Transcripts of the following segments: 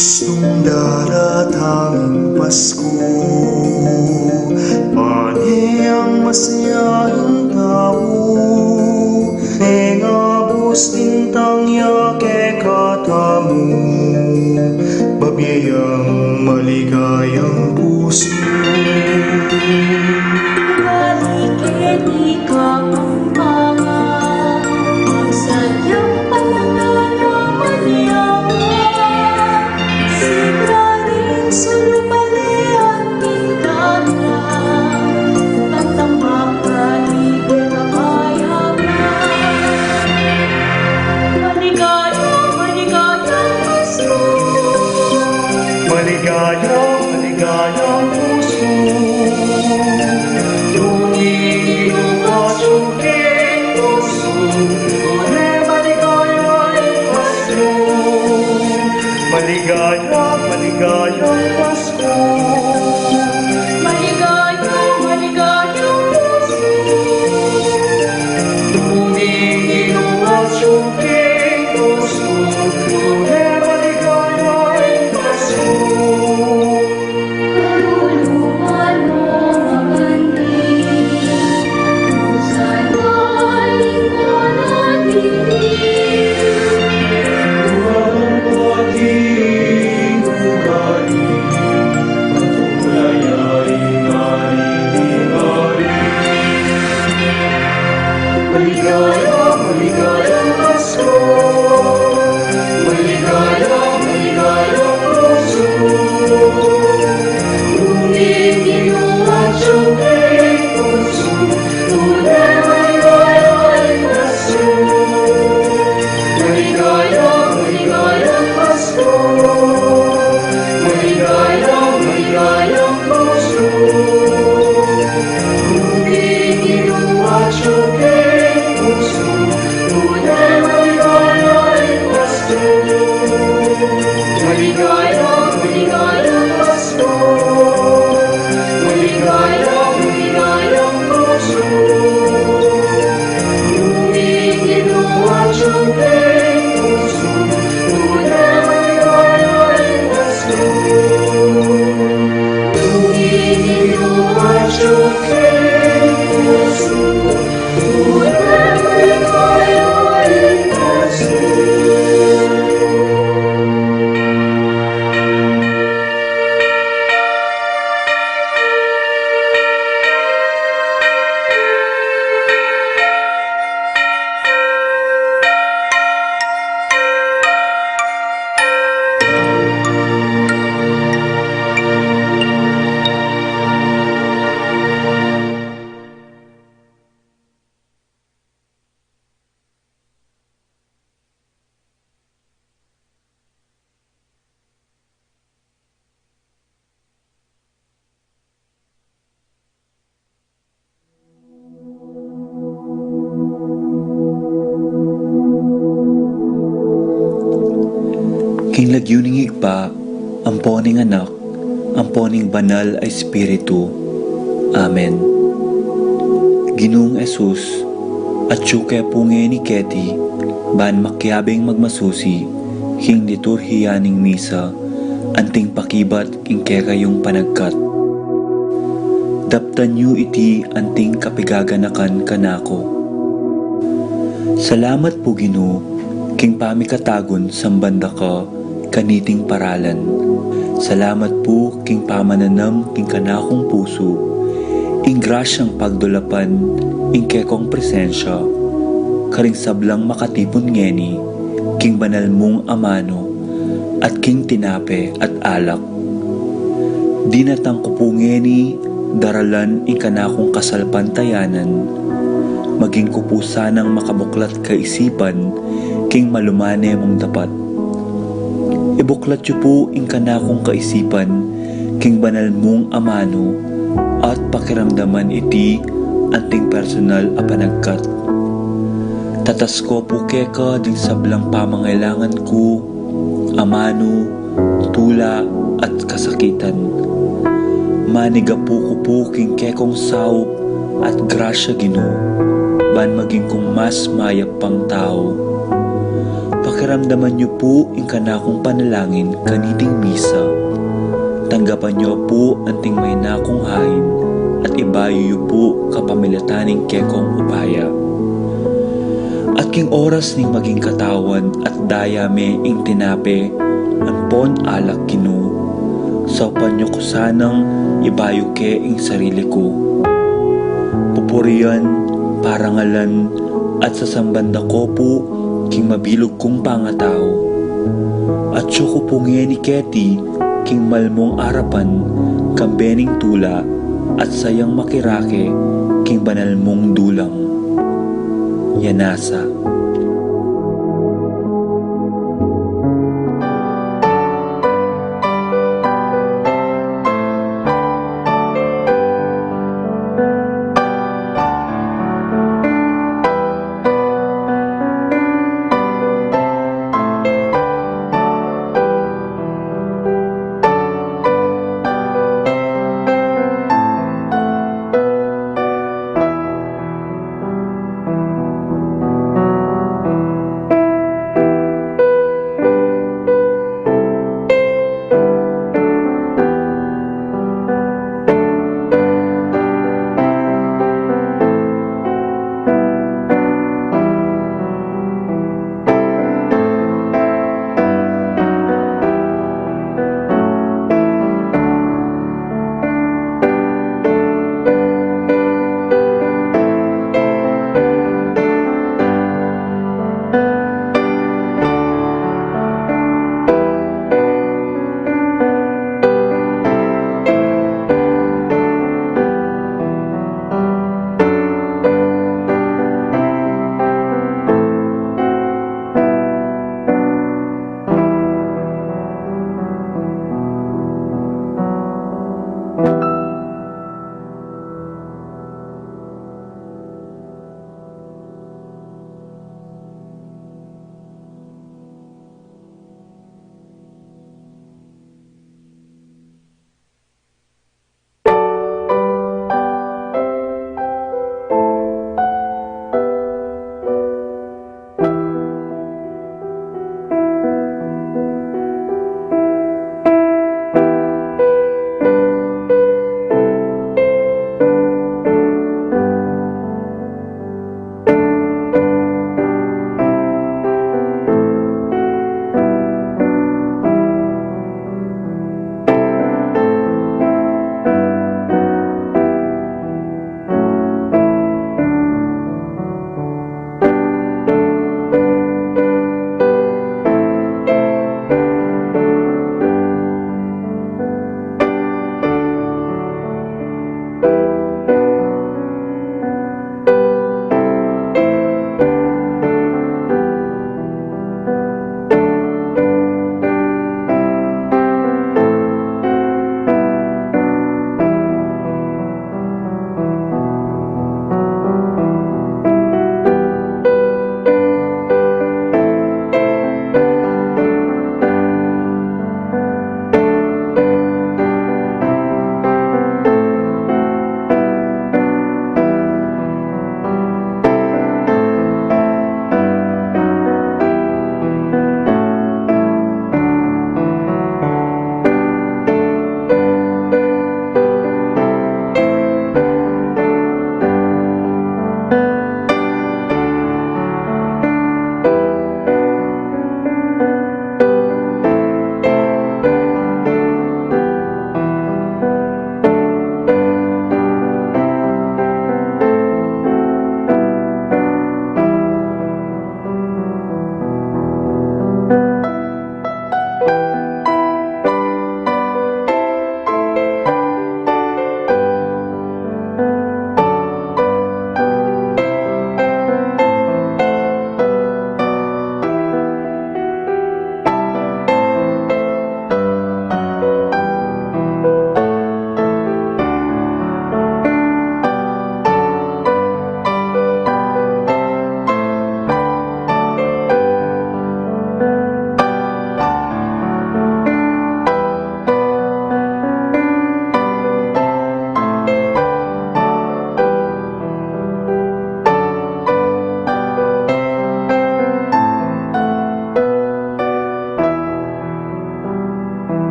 Gustong daratang Pasko, pani ang masayahing tao, nengabos tintang yake katamu, babiyang maligayang puso. Balik-e-di ka ang mga sadyang pananalaman niya. Sigraring sulubali at tindala, tatambak kaligid na kaya na. Maligayang, maligayang Pasko. Maligayang, maligayang puso. Tumingin at sungking puso, tunay maligayang Pasko. Maligayang, maligayang Pasko. Maligayang, maligayang Pasko. Tumingin at sungking puso, tunay maligayang Pasko. Karunungan mo maganti, pusa'y malingkod at tinig. Ang pagiging ugali, patuloy ay ngari-ngari. Maligayang, maligayang Pasko. Maligayang, maligayang puso. Tumingin at sungking puso, tunay maligayang Pasko. Maligayang, maligayang Pasko. Maligayang, maligayang puso. Tumingin at sungking puso, tunay maligayang Pasko. Maligayang, maligayang Pasko. Maligayang, maligayang puso. Tumingin at sungking puso, tunay maligayang Pasko. Tumingin at sungking puso, tunay maligayang Pasko. King lagyuning igpa, amponing anak, amponing banal ay espiritu. Amen. Ginoong Esus, at syuke punge ni Keti, ban makyabing magmasusi, king liturhiya ning misa, anting pakibat king kekayong panagkat. Daptan yu iti anting kapigaganakan kanako. Salamat po Ginoo, king pamikatagon sambanda ka, kaniting paralan. Salamat po king pamananam king kanakong puso, ing grasyang pagdulapan, ing kekong presensya, karing sablang makatipon ngeni, king banal mong amano, at king tinape at alak. Dinatang ko po ngeni, daralan ing kanakong kasalpantayanan, maging kupusanang makabuklat kaisipan, king malumane mong dapat. Ibuklat yu po ing kanakong kaisipan, king banal mong amano, at pakiramdaman iti anting personal a panagkat. Tatas ko po keka ding sablang pamangailangan ko, amano, tula at kasakitan. Maniga po ko king kekong saup at grasya Ginoo, ban maging kong mas mayap pang tao. pakiramdaman niyo po ang kanakong panalangin kaniting misa. Tanggapan niyo po ang tingmay nakong hain at ibayo niyo po kapamilataning kekong upaya. At king oras ning maging katawan at dayame ing tinape ampon alak kinu. Saupan niyo ko sanang ibayo ke ing sarili ko. Pupurian, parangalan at sasambanda ko po king mabilog kong pangatao. At siyo ko pungi ni Keti king malmong arapan kambening tula at sayang makirake king banal mong dulang. Yanasa.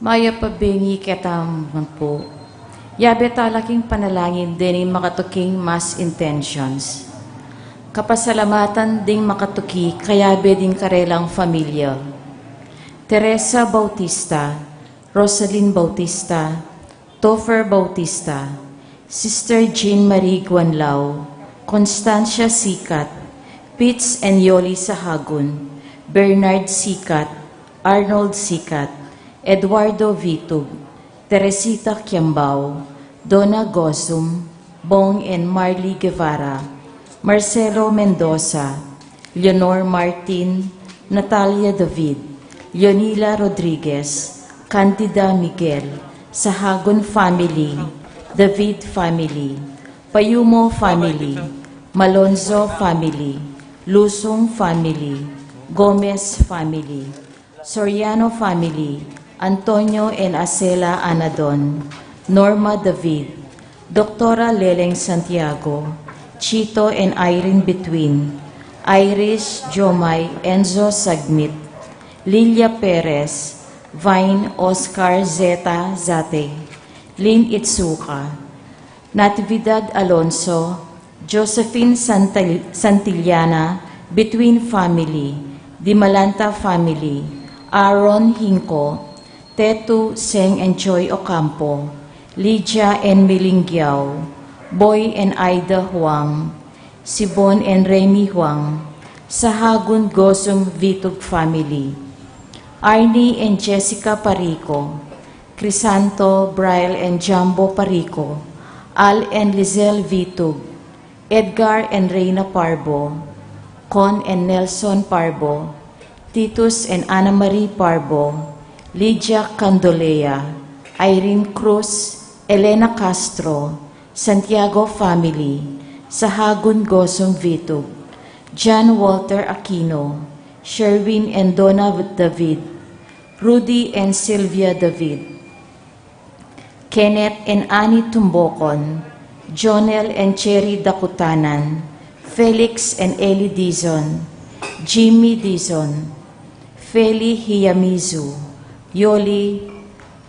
Maya pabengi ketam po. Yabe talaking panalangin din makatuking mass intentions. Kapasalamatan ding makatuki kayabe din karelang familia. Teresa Bautista, Rosalyn Bautista, Topher Bautista, Sister Jean Marie Guanlao, Constancia Sikat, Pitts and Yoli Sahagun, Bernard Sikat, Arnold Sikat, Eduardo Vitug, Teresita Kiambao, Donna Gosum, Bong and Marley Guevara, Marcelo Mendoza, Leonor Martin, Natalia David, Leonila Rodriguez, Candida Miguel, Sahagun Family, David Family, Payumo Family, Malonzo Family, Lusong Family, Gomez Family, Soriano Family, Antonio and Acela Anadon, Norma David, Doctora Leleng Santiago, Chito and Irene Between, Irish, Jomay, Enzo Sagmit, Lilia Perez, Vine, Oscar Zeta Zate, Lynn Itsuka, Natividad Alonso, Josephine Santillana, Between Family, Dimalanta Family, Aaron Hinko, Tetu Seng and Joy Ocampo, Lydia and Milingyao, Boy and Ida Huang, Sibon and Remy Huang, Sahagun Gosum Vitug Family, Arnie and Jessica Parico, Crisanto, Braille and Jumbo Parico, Al and Lizelle Vitug, Edgar and Reina Parbo, Con and Nelson Parbo, Titus and Ana Marie Parbo, Lydia Candolea, Irene Cruz, Elena Castro, Santiago Family, Sahagun Gosong Vitug, John Walter Aquino, Sherwin and Donna David, Rudy and Sylvia David, Kenneth and Annie Tumbokon, Jonel and Cherry Dakutanan, Felix and Eli Dizon, Jimmy Dizon, Feli Hiyamizu, Yoli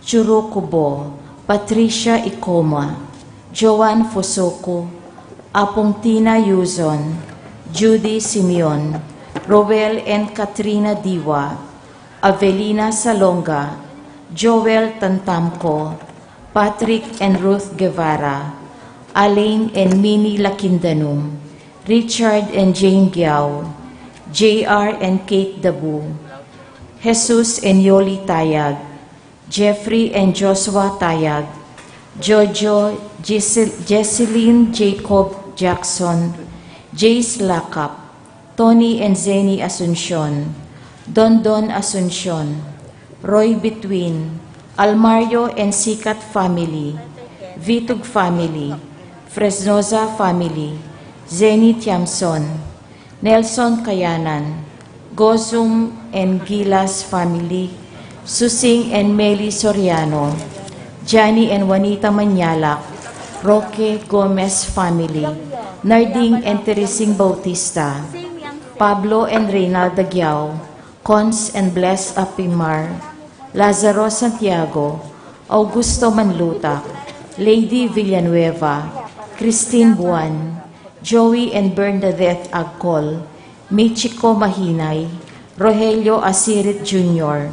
Churukubo, Patricia Ikoma, Joan Fosoko, Apong Tina Yuzon, Judy Simeon, Roel and Katrina Diwa, Avelina Salonga, Joel Tantamco, Patrick and Ruth Guevara, Alain and Minnie Lakindanum, Richard and Jane Giao, JR and Kate Dabu, Jesus and Yoli Tayag, Jeffrey and Joshua Tayag, Jojo, Jesseline Jacob Jackson, Jace Lakap, Tony and Zeni Asuncion, Dondon Asuncion, Roy Between, Almario and Sikat Family, Vitug Family, Fresnoza Family, Zeni Tiamson, Nelson Kayanan, Gozum and Gilas Family, Susing and Meli Soriano, Johnny and Juanita Manyalak, Roque Gomez Family, Narding and Teresing Bautista, Pablo and Reynalda Giao, Cons and Bless Apimar, Lazaro Santiago, Augusto Manlutak, Lady Villanueva, Christine Buan, Joey and Bernadette Agcol, Michiko Mahinay, Rogelio Asirit Jr.,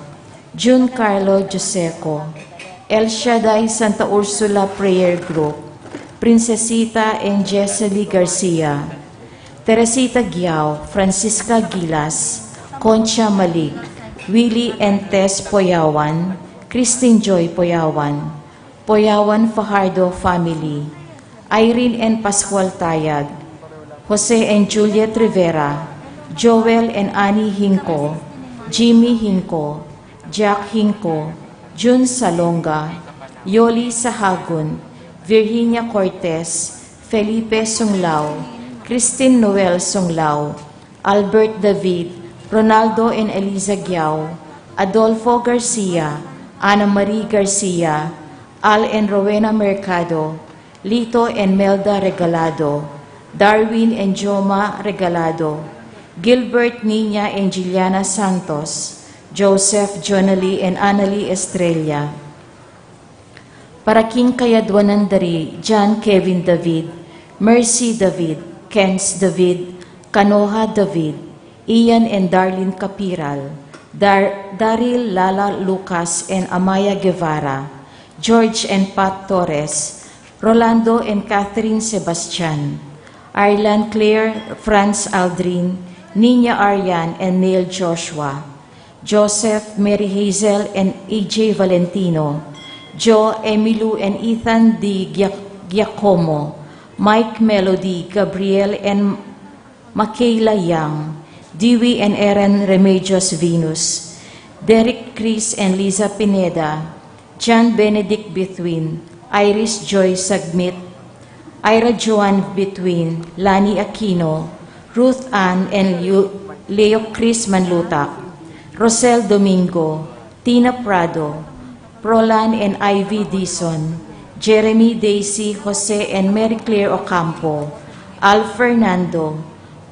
June Carlo Joseco, El Shaddai Santa Ursula Prayer Group, Princesita and Jessely Garcia, Teresita Giao, Francisca Gilas, Concha Malik, Willie and Tess Poyawan, Christine Joy Poyawan, Poyawan Fajardo Family, Irene and Pascual Tayag, Jose and Juliet Rivera, Joel and Annie Hinko, Jimmy Hinko, Jack Hinko, June Salonga, Yoli Sahagun, Virginia Cortez, Felipe Sunglao, Christine Noel Sunglao, Albert David, Ronaldo and Eliza Giao, Adolfo Garcia, Ana Marie Garcia, Al and Rowena Mercado, Lito and Melda Regalado, Darwin and Joma Regalado, Gilbert Nina and Juliana Santos, Joseph Jonali and Annalie Estrella, Para King Kayadwanan Dari, John Kevin David, Mercy David, Kens David, Kanoha David, Ian and Darlene Capiral, Daryl Lala Lucas and Amaya Guevara, George and Pat Torres, Rolando and Catherine Sebastian, Arlan Claire, Franz Aldrin, Nina Aryan and Neil Joshua, Joseph, Mary Hazel and AJ Valentino, Joe, Emilu and Ethan D. Giacomo, Mike Melody, Gabriel and Makayla Young, Dewey and Aaron Remedios Venus, Derek Chris and Liza Pineda, John Benedict Between, Iris Joy Sagmit, Ira Joan Between, Lani Aquino, Ruth Ann and Leo Chris Manlutak, Rosel Domingo, Tina Prado, Prolan and Ivy Dison, Jeremy Daisy, Jose and Mary Claire Ocampo, Al Fernando,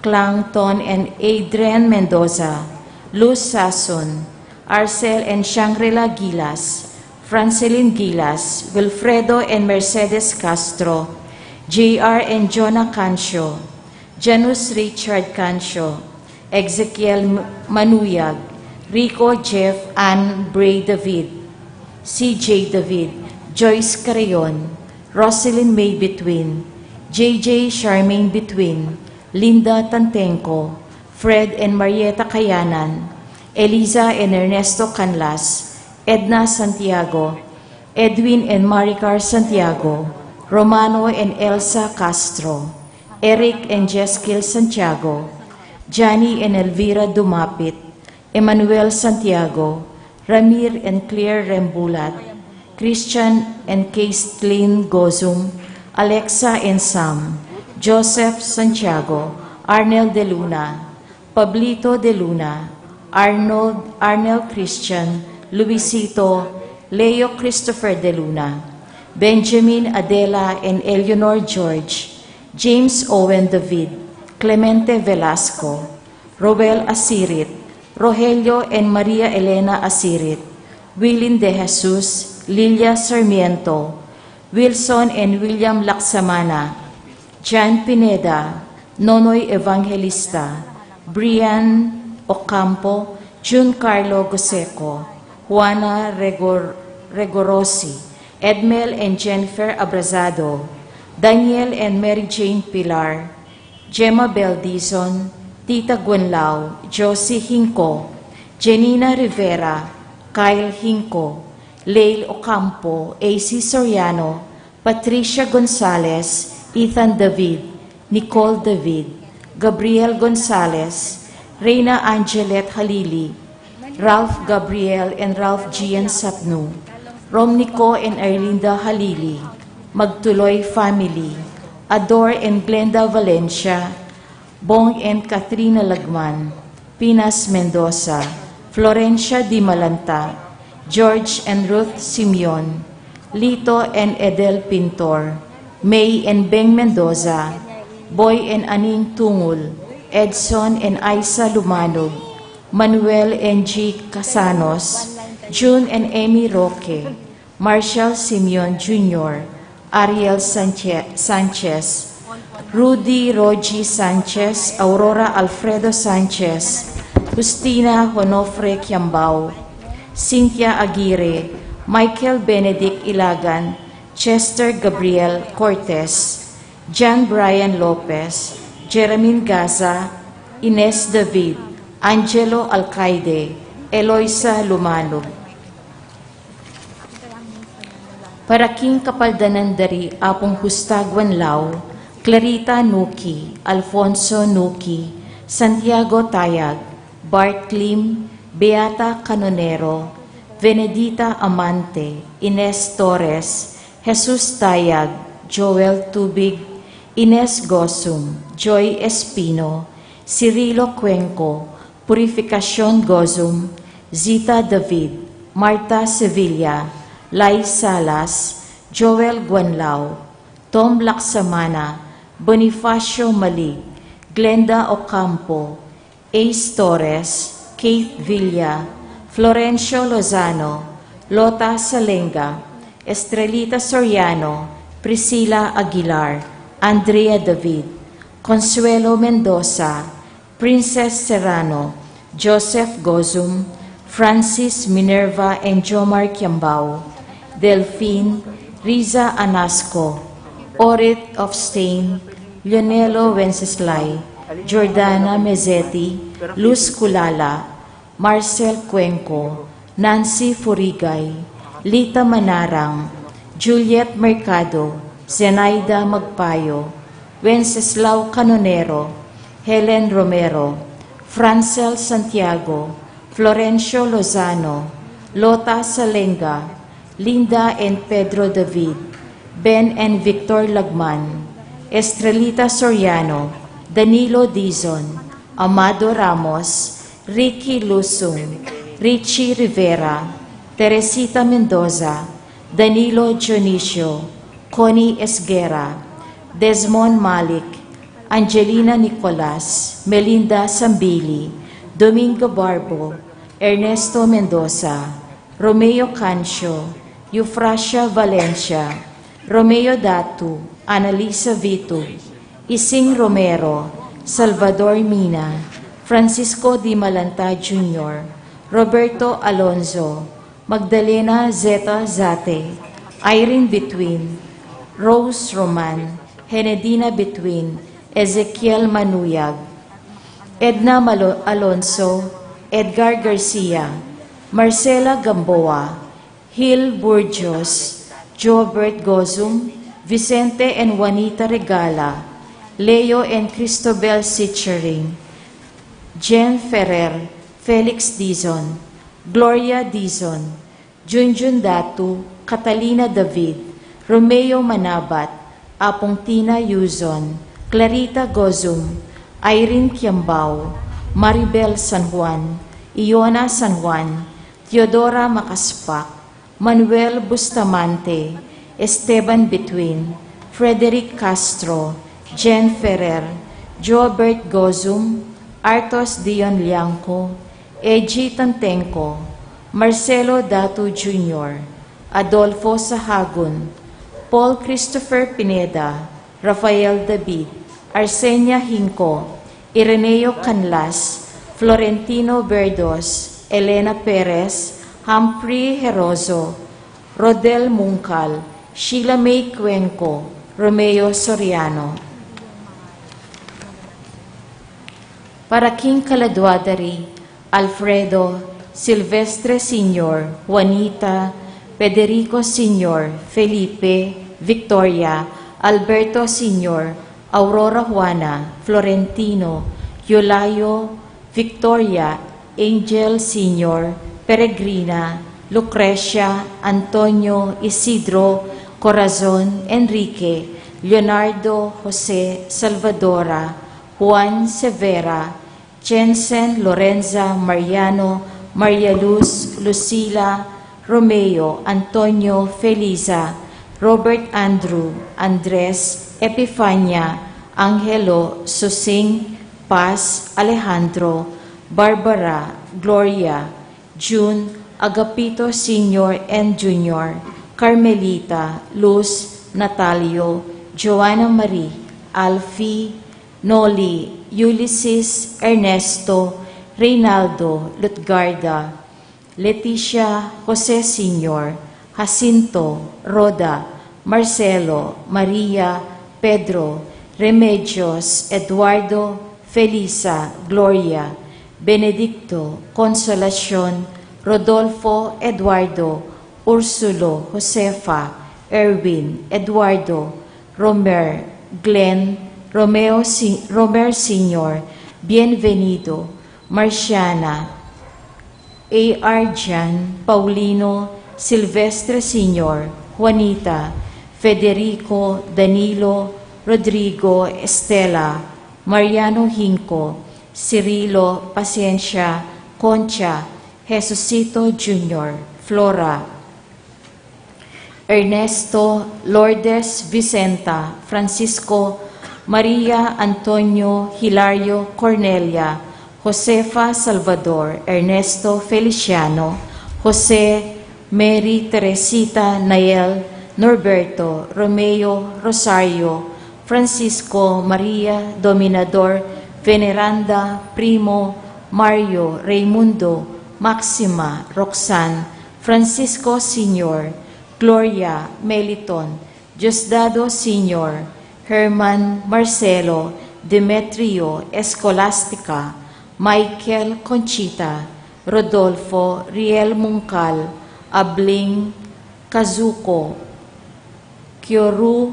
Clangton and Adrian Mendoza, Luz Sason, Arcel and Shangri-La Gilas, Francelin Gilas, Wilfredo and Mercedes Castro, JR and Jonah Cancio, Janus Richard Cancio, Ezekiel Manuyag, Rico Jeff Ann Bray David, CJ David, Joyce Carayon, Roselyn May Between, JJ Charmaine Between, Linda Tantenco, Fred and Marieta Kayanan, Eliza and Ernesto Canlas, Edna Santiago, Edwin and Maricar Santiago, Romano and Elsa Castro, Eric and Jeskil Santiago, Johnny and Elvira Dumapit, Emmanuel Santiago, Ramir and Claire Rembulat, Christian and Caitlin Gozum, Alexa and Sam, Joseph Santiago, Arnel De Luna, Pablito De Luna, Arnel Christian, Luisito, Leo Christopher De Luna, Benjamin Adela and Eleanor George, James Owen David, Clemente Velasco, Roel Asirit, Rogelio and Maria Elena Asirit, Willin De Jesus, Lilia Sarmiento, Wilson and William Laksamana, Jan Pineda, Nonoy Evangelista, Brian Ocampo, June Carlo Goseco, Juana Regorosi, Edmel and Jennifer Abrazado, Daniel and Mary Jane Pilar, Gemma Beldizon, Tita Gwenlao, Josie Hinco, Janina Rivera, Kyle Hinco, Leil Ocampo, AC Soriano, Patricia Gonzalez, Ethan David, Nicole David, Gabriel Gonzalez, Reina Angelet Halili, Ralph Gabriel and Ralph Gian Sapnu, Romnico and Erlinda Halili, Magtuloy Family, Ador and Glenda Valencia, Bong and Katrina Lagman, Pinas Mendoza, Florencia Di Malanta, George and Ruth Simeon, Lito and Edel Pintor, May and Beng Mendoza, Boy and Aning Tungul, Edson and Isa Lumanog, Manuel and G. Casanos, June and Amy Roque, Marshall Simeon Jr., Ariel Sanchez, Rudy Rogi Sanchez, Aurora Alfredo Sanchez, Justina Honofre Kiambao, Cynthia Aguirre, Michael Benedict Ilagan, Chester Gabriel Cortez, John Brian Lopez, Jeremine Gaza, Ines David, Angelo Alcaide, Eloisa Lumanog. Para King Kapaldanan Dari, Apong Hustagwan Lao, Clarita Nuki, Alfonso Nuki, Santiago Tayag, Bart Lim, Beata Canonero, Venedita Amante, Ines Torres, Jesus Tayag, Joel Tubig, Ines Gosum, Joy Espino, Cirilo Cuenco, Purificacion Gozum, Zita David, Marta Sevilla, Lai Salas, Joel Guanlao, Tom Laksamana, Bonifacio Malig, Glenda Ocampo, Ace Torres, Keith Villa, Florencio Lozano, Lota Salenga, Estrelita Soriano, Priscilla Aguilar, Andrea David, Consuelo Mendoza, Princess Serrano, Joseph Gozum, Francis Minerva and Jomar Kiambao, Delphine, Riza Anasco, Orit of Stain, Leonelo Wenceslay, Jordana Mezzetti, Luz Culala, Marcel Cuenco, Nancy Furigay, Lita Manarang, Juliet Mercado, Zenaida Magpayo, Wenceslao Canonero, Helen Romero, Francel Santiago, Florencio Lozano, Lota Salenga, Linda and Pedro David, Ben and Victor Lagman, Estrelita Soriano, Danilo Dizon, Amado Ramos, Ricky Lusung, Richie Rivera, Teresita Mendoza, Danilo Dionisio, Connie Esguera, Desmond Malik, Angelina Nicolas, Melinda Sambili, Domingo Barbo, Ernesto Mendoza, Romeo Cancio, Eufrasia Valencia, Romeo Datu, Annalisa Vito, Ising Romero, Salvador Mina, Francisco Di Malanta Jr., Roberto Alonzo, Magdalena Zeta Zate, Irene Between, Rose Roman, Henedina Between, Ezekiel Manuyag, Edna Alonso, Edgar Garcia, Marcela Gamboa, Hil Burgos, Jobert Gozum, Vicente and Juanita Regala, Leo and Cristobal Sitchering, Jen Ferrer, Felix Dizon, Gloria Dizon, Junjun Datu, Catalina David, Romeo Manabat, Apong Tina Yuzon, Clarita Gozum, Irene Kiambao, Maribel San Juan, Iona San Juan, Teodora Makaspak, Manuel Bustamante, Esteban Between, Frederick Castro, Jen Ferrer, Jobert Gozum, Artos Dion Liangco, Eji Tantenco, Marcelo Datu Jr., Adolfo Sahagun, Paul Christopher Pineda, Rafael David, Arsenia Hinco, Ireneo Canlas, Florentino Verdos, Elena Perez, Humphrey Herozo, Rodel Mungkal, Sheila May Cuenco, Romeo Soriano. Para King Caladwadari, Alfredo, Silvestre Sr., Juanita, Federico Sr., Felipe, Victoria, Alberto Sr., Aurora Juana, Florentino, Yolayo, Victoria, Angel Sr., Peregrina, Lucrecia, Antonio, Isidro, Corazon, Enrique, Leonardo, Jose, Salvadora, Juan Severa, Jensen, Lorenza, Mariano, Maria Luz, Lucila, Romeo, Antonio, Felisa, Robert Andrew, Andres, Epifania, Angelo, Susing, Paz, Alejandro, Barbara, Gloria, June, Agapito Sr. and Jr., Carmelita, Luz, Natalio, Joanna Marie, Alfie, Noli, Ulysses, Ernesto, Reynaldo, Lutgarda, Leticia, Jose Sr., Jacinto, Roda, Marcelo, Maria, Pedro, Remedios, Eduardo, Felisa, Gloria, Benedicto, Consolacion, Rodolfo, Eduardo, Ursulo, Josefa, Erwin, Eduardo, Romer, Glenn, Romer Sr., Bienvenido, Marciana, A.R. Jan, Paulino, Silvestre Sr., Juanita, Federico, Danilo, Rodrigo, Estela, Mariano Hinco, Cirilo, Paciencia, Concha, Jesucito Jr., Flora, Ernesto, Lourdes Vicenta, Francisco, Maria Antonio, Hilario Cornelia, Josefa Salvador, Ernesto Feliciano, Jose Mary Teresita Nael Norberto Romeo Rosario Francisco Maria Dominador Veneranda Primo Mario Raimundo Maxima Roxanne Francisco Sr. Gloria Meliton Diosdado Sr. Herman Marcelo Demetrio Escolastica Michael Conchita Rodolfo Riel Mungkal Abling Kazuko Kyoru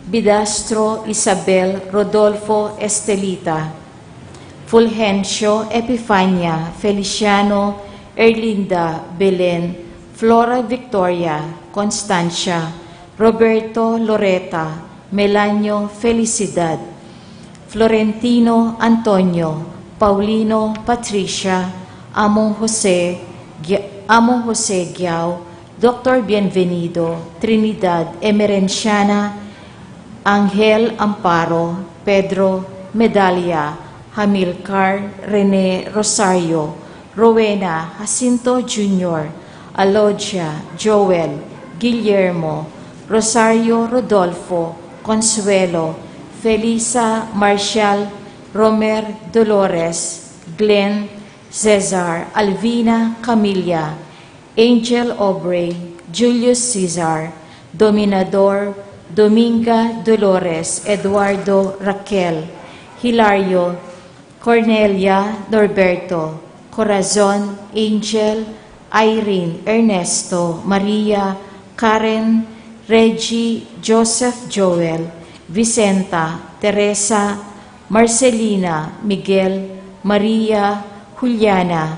Bidastro Isabel Rodolfo Estelita Fulgencio Epifania Feliciano Erlinda Belen Flora Victoria Constancia Roberto Loreta Melanio Felicidad Florentino Antonio Paulino Patricia Among Jose Giao Dr. Bienvenido Trinidad Emerenciana Angel Amparo Pedro Medalia Hamilcar Rene Rosario Rowena Jacinto Jr. Alodia Joel Guillermo Rosario Rodolfo Consuelo Felisa Marcial Romer Dolores Glenn Cesar Alvina Camilla Angel Aubrey Julius Cesar Dominador Dominga Dolores Eduardo Raquel Hilario Cornelia Norberto Corazon Angel Irene Ernesto Maria Karen Reggie Joseph Joel Vicenta Teresa Marcelina Miguel Maria Juliana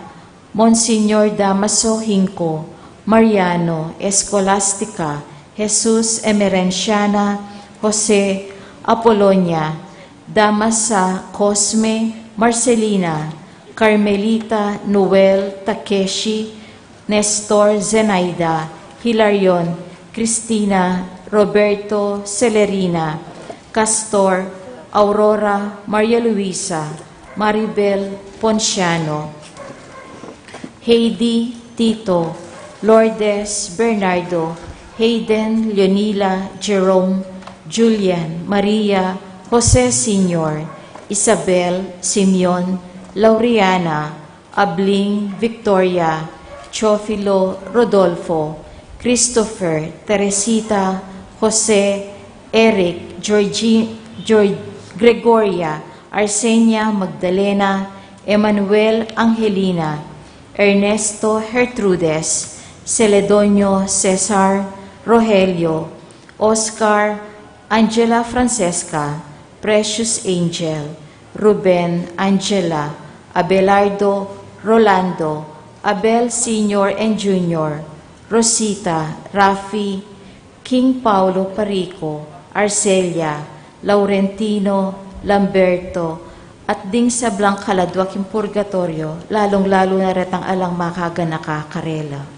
Monsignor Damaso Hinco Mariano Escolastica Jesus Emerenciana Jose Apolonia Damasa Cosme Marcelina Carmelita Noel Takeshi Nestor Zenaida Hilarion Cristina Roberto Celerina Castor Aurora Maria Luisa Maribel Ponciano Heidi Tito Lourdes Bernardo Hayden Leonila Jerome Julian Maria Jose Sr. Isabel Simeon Laureana Abling Victoria Chofilo Rodolfo Christopher Teresita Jose Eric Gregoria Arsenia Magdalena Emmanuel Angelina Ernesto Gertrudes Celedonio Cesar Rogelio Oscar Angela Francesca Precious Angel Ruben Angela Abelardo Rolando Abel Sr. and Jr. Rosita Rafi King Paulo Parico Arcelia Laurentino Lamberto at ding sa Blancaladwak yung purgatorio, lalong-lalo na retang alang makaga nakakarela.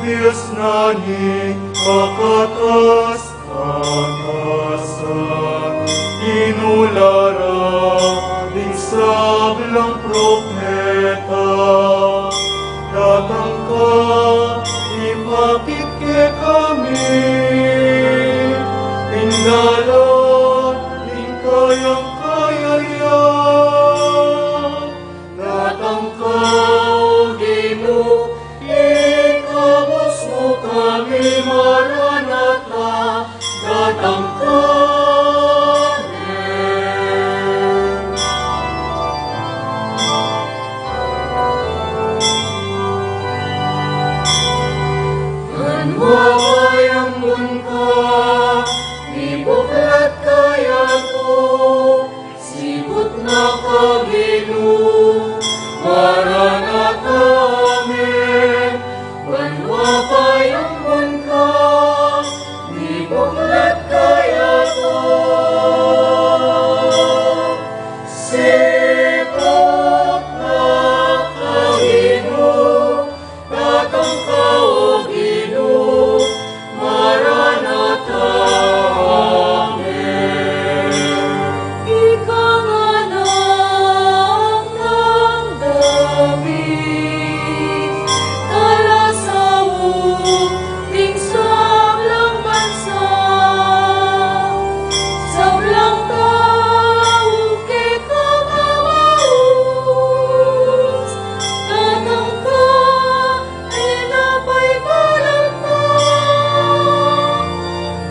Diyos na ni kakas-katasan, inulara din sablang propeta. Datang ka, ipakit ke kami, pindalan din kayang kayaya. Datang ka, O Gino, ikabos mo kami, Maranatha. Datang ka, Manwawayang ka, ibuklat kaya to, sibot na kagino, Maranatha, amen. Manwawayang ka, ibuklat kaya to, sibot na kagino, datang ka, O Gino, Maranatha, amen. Ikanganak ng David, talasawog ning sablang bansa, sablang tao kay kamawaos, datang ka, inapay balanta.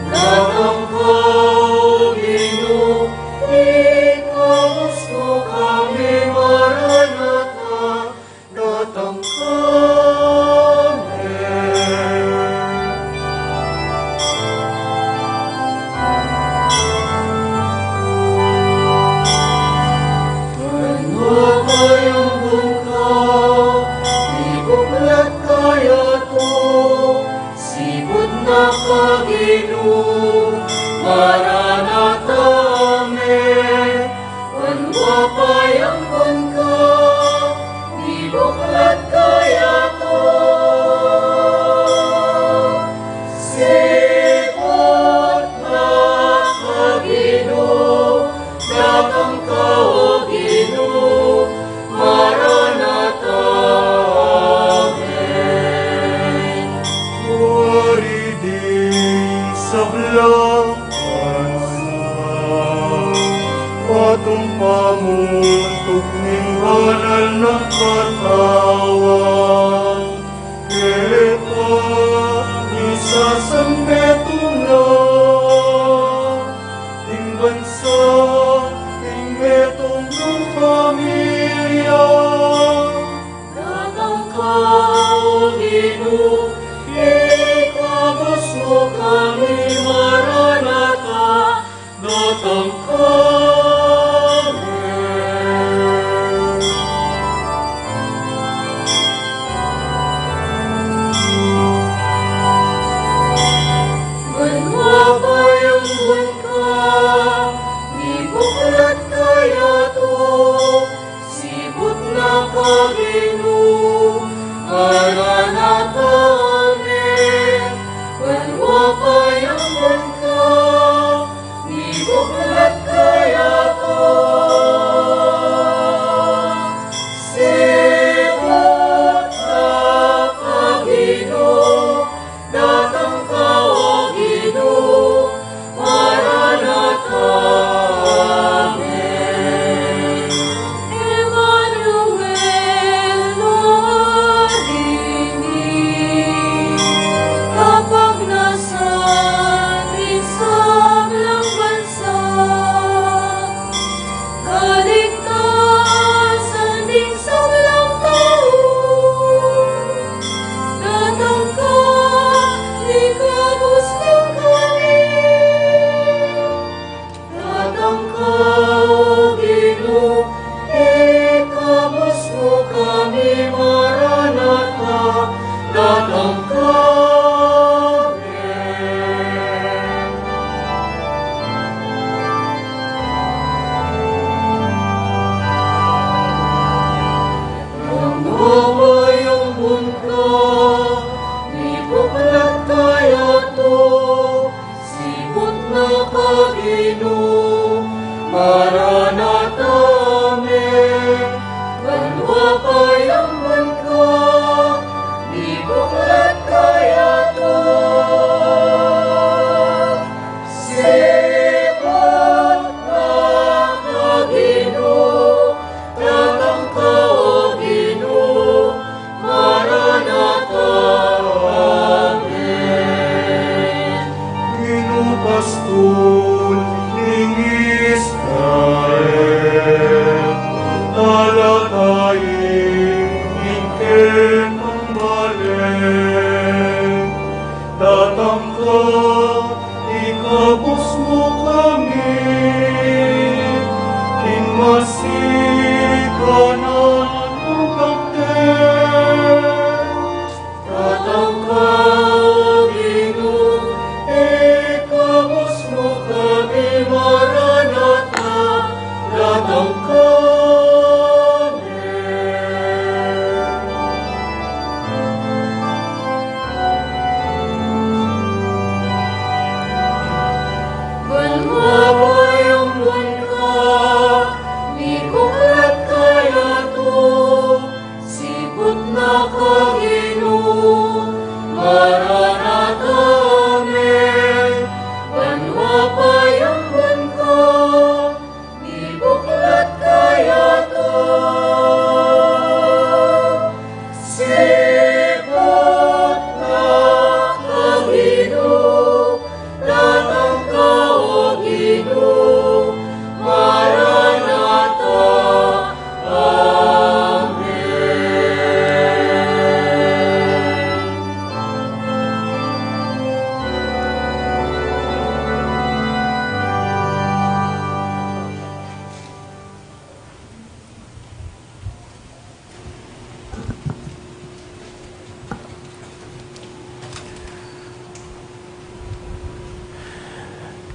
Datang ka, O Gino, ikabos mo kami, Maranatha. Datang ka, amen. Manwawayang ka, ibuklat kaya to, sibot na kagino, Maranatha, amen. Manwawayang ka, ibuklat kaya to, sibot na kagino, datang ka, O Gino, Maranatha, amen. Wari din sablang bansa, patong pamuntok ning banal na katawan. Eta, isa sa metong lang, ting bansa, ting metong ng pamilya. Datang ka, O Gino, ikabos mo kami, Maranatha. Datang ka, amen. Ginoo, Maranatha, Amen. Banwa payaman ka, di buklat kaya to. Sipat na ka, Ginoo, datang ka, O Ginoo, Maranatha, Amen. Ginupastol ning Israel, alatayin ingken ang balen. Datang ka, ikabos mo kami, ing masikanan ang kapten. Datang ka, O Ginoo, ikabos mo kami, Maranatha, datang ka, Banwa payaman ka, di buklat kaya to. Sipot na ka, Ginoo, Maranatha, Amen. Banwa payaman ka, di buklat kaya to. Sipot na ka, Ginoo, datang ka, O Ginoo, Maranatha,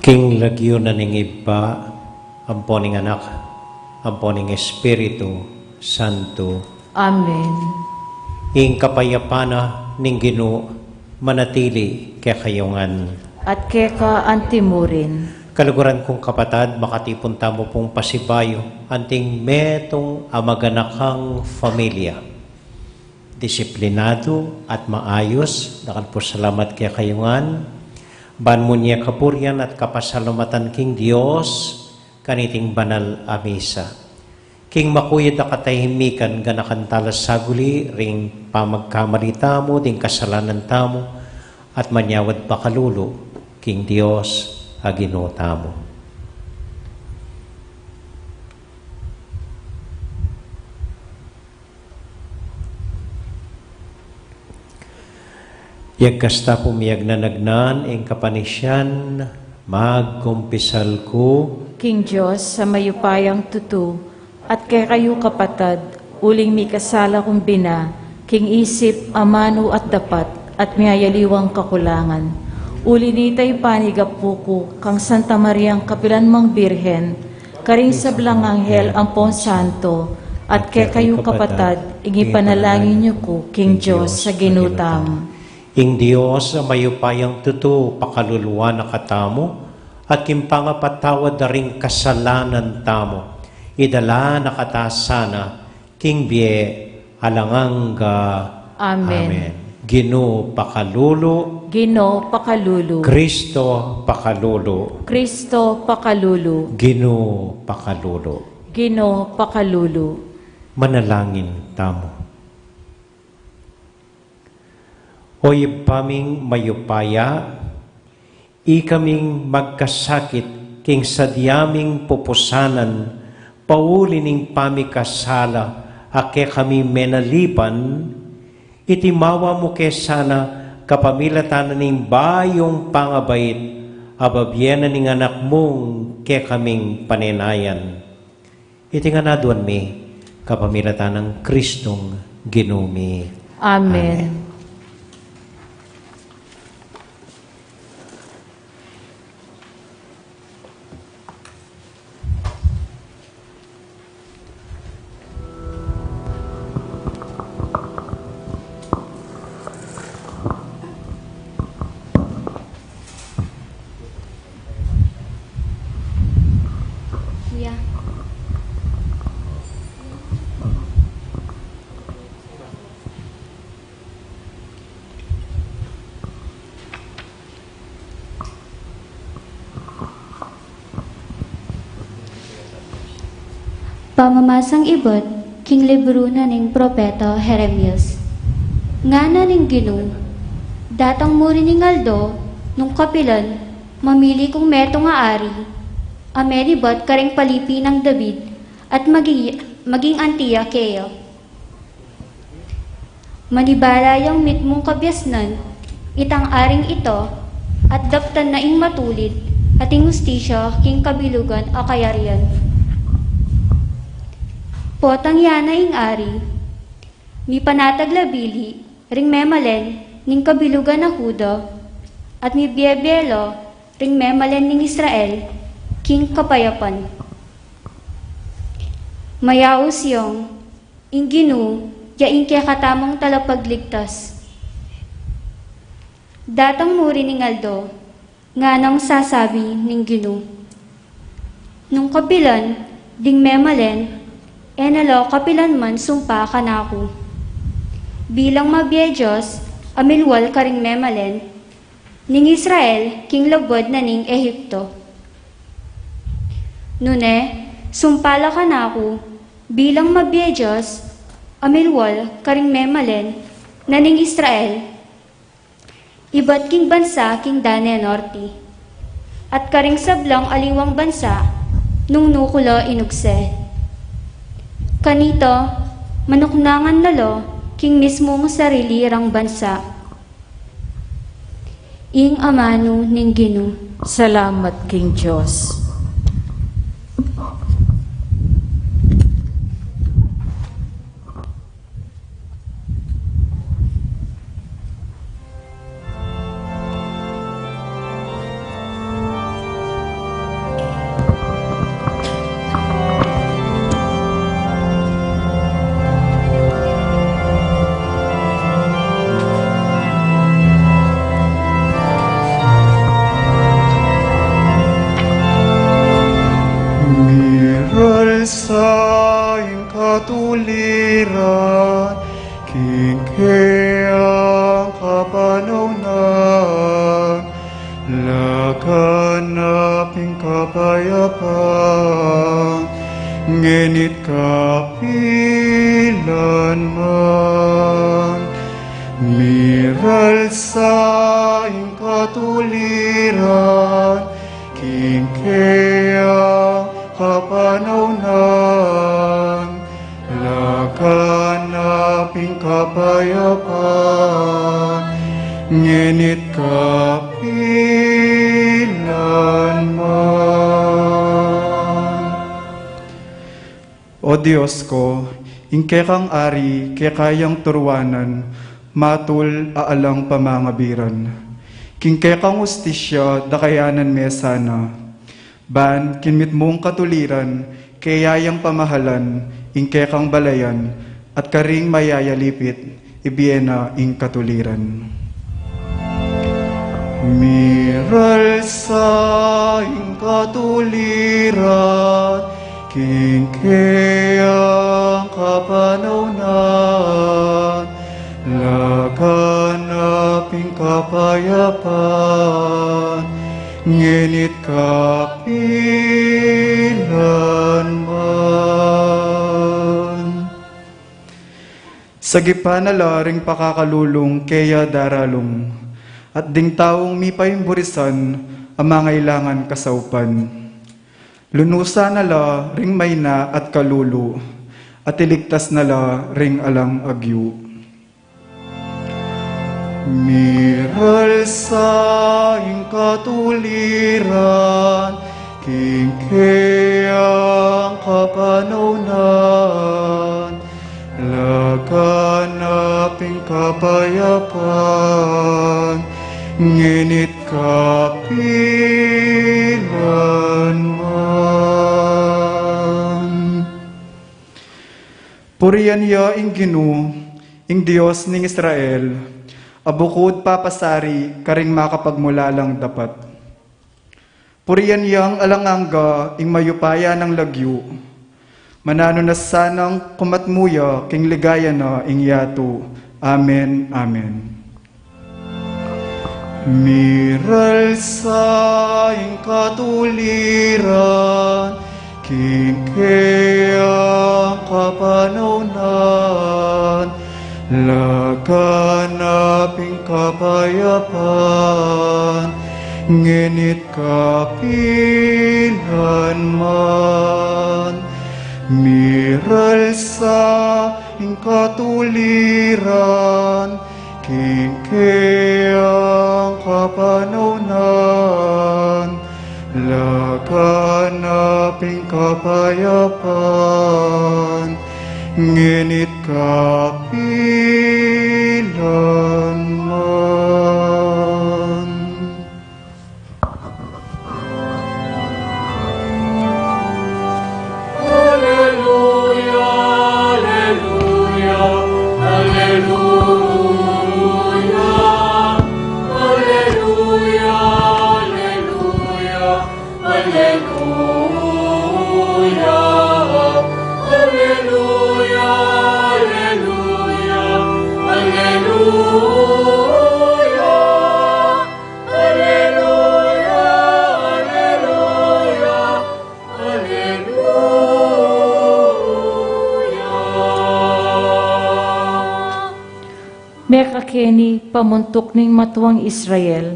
King lagyo na ning iba, amponing anak, amponing Espiritu Santo. Amen. Ing kapayapana ning Ginoo manatili kekayungan. At keka antimurin. Kaluguran kong kapatad, makatipon tamo pong pasibayo, anting metong amaganakang familia. Disiplinado at maayos, nakalpusalamat kekayungan. Ban mo niya kapurian at kapasalamatan king Diyos, kaniting banal a misa. King makuyad na katahimikan ganakantalas saguli, ring pamagkamarita mo, ding kasalanan tamo, at manyawad pakalulo, king Diyos, aginota mo. Yagkasta pumiyag na nagnan, ing kapanisyan, magkumpisal ko, King Diyos, sa mayupayang tutu, at kay kayo kapatad, uling mi kasala kong bina, king isip, amano at dapat, at miyayaliwang kakulangan. Uli nitay panigapuko, kang Santa Mariang Kapilanmang Birhen, karing sa Blanganghel Ampon Santo, at kay kayo kapatad, igipanalangin niyo ko, King Diyos, sa ginutam. ing Diyos sa mayupayang tuto, pakaluluwa na katamo, at kimpangapatawad na ring kasalanan tamo. Idala na katasana, king bie, alanganga. Amen. Ginoo pakalulu, Ginoo pakalulu, Kristo pakalulu, Kristo pakalulu, Ginoo pakalulu. Ginoo pakalulu. Manalangin tamo. Hoy paming mayupaya, ikaming magkasakit, king sadyaming pupusanan, pauli ning pamikasala, ake kami menalipan, itimawa mo kesana, kapamilatan ning bayong pangabait, ababyenan ning anak mong ke kaming panenayan. Itinganaduan mi, kapamilatan ng Kristong ginumi. Amen. Pamamasang ibot, king libro na ning propeta Jeremias. Nga na ning Ginoo, datang mo rin ning Aldo, nung kapilan, mamili kong meto nga ari, ameribot karing palipi ng David, at maging antiya keyo. Manibala yung mitmong kabyasnan, itang aring ito, at daptan na ing matulid, at ing ustisya king kabilugan a kayarian. Potang yana ing ari, mi panatag labili, ring memalen, ning kabilugan na Huda, at mi biebelo, ring memalen ning Israel, king kapayapan. Mayaos yung, ing Ginoo, yaing kaya katamang talapagligtas. Datang muri ning Aldo, nga nang sasabi ning Ginoo. Nung kapilan, ding memalen, enalo kapilan man sumpa kanako. Bilang mabiyejos, amilwal karing memalen, ning Israel, king lagwad na ning Ehipto. Nune, sumpala kanako, bilang mabiyejos, amilwal karing memalen, na ning Israel, iba't king bansa king Dane Norte, at karing sablang aliwang bansa, nung nukulo inugse. Kanito, manuknangan nalo, king mismong sarili rang bansa. Ing amano ning Ginoo. Salamat, King Diyos. Miral sa iyong katuliran, kikiyang kapanawnan, laganaping kapayapang, ngenit kapilanman. Miral sa iyong katuliran, kikiyang kapanawnan, laganaping kapayapaan, ngenit kapilanman. O Diyos ko, ingke kang ari, kayang turwanan, matul aalang pamangabiran. Kingke kang ustisya, dakayanan mesana. Ban, kinmit mong katuliran, kayayang pamahalan, ingke kang balayan, at karing mayayalipit, ibiena ing katuliran. Miral sa ing katuliran, kingkeyang kapanawnan, laganaping kapayapaan, ngenit kapilanman. Sagipan na laring pakakalulong kaya daralong, at ding taong mipaimburisan ang mangailangan kasaupan. Lunusa na la ring mayna at kalulu, at iligtas na la ring alang agyu. Miral sa ing katuliran, kingkeyang kapanawnan, laganaping kapayapaan, ngenit kapilanman. Puriyan ya ing Ginoo, ing Dios ning Israel, abukod papasari karing makapagmulalang dapat. Puriyan yang alanganga ing mayupaya ng lagyu, manano na sanang kumatmuya king ligaya na ing yato. Amen, amen. Miral sa ing katuliran, kingkayang kapanaunan, laganaping kapayapan, ngunit kapilanman. Miral sa katuliran, kingkayang kapanaunan, laganaping kapayapan, ngunit kapilanman. Meka keni pamuntok ning matuang Israel,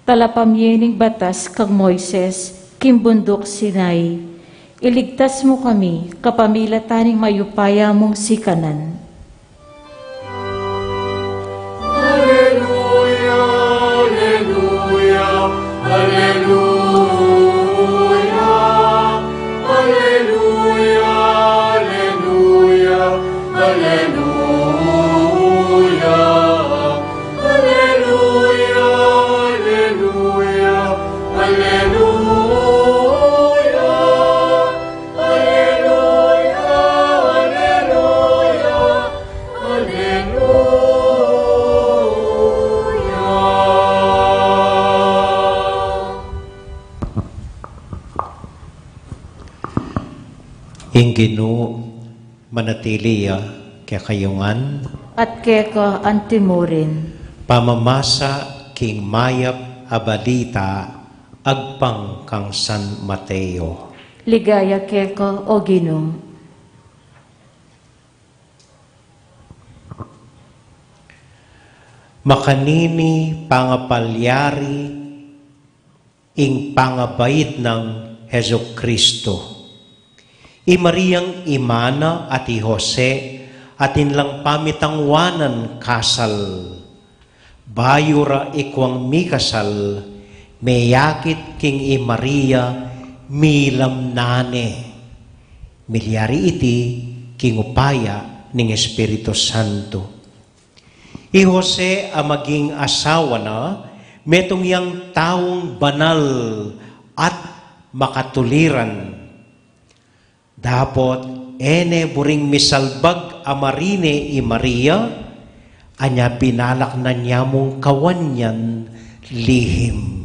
talapamyening batas kang Moises, kimbundok Sinai. Iligtas mo kami, kapamilataning mayupaya mong sikanan. Alleluia, alleluia, alleluia, alleluia, alleluia, alleluia. Inginu manatiliya kaya kayungan, At keka antimurin, pamamasa king mayap abalita agpang kang San Mateo. ligaya keka o Ginoo. Makanini pangapalyari ing pangabait ng Heso Kristo. I Mariang Imana at i Jose atin lang pamitangwanan kasal. Bayura ikwang mikasal, meyakit king i Maria milam nane. Milyari iti king upaya ning Espiritu Santo. I Jose a maging asawa na, metong yang taong banal at makatuliran. Dapot, ene buring misalbag amarine i Maria, anya binalak na niya mong kawanyan lihim.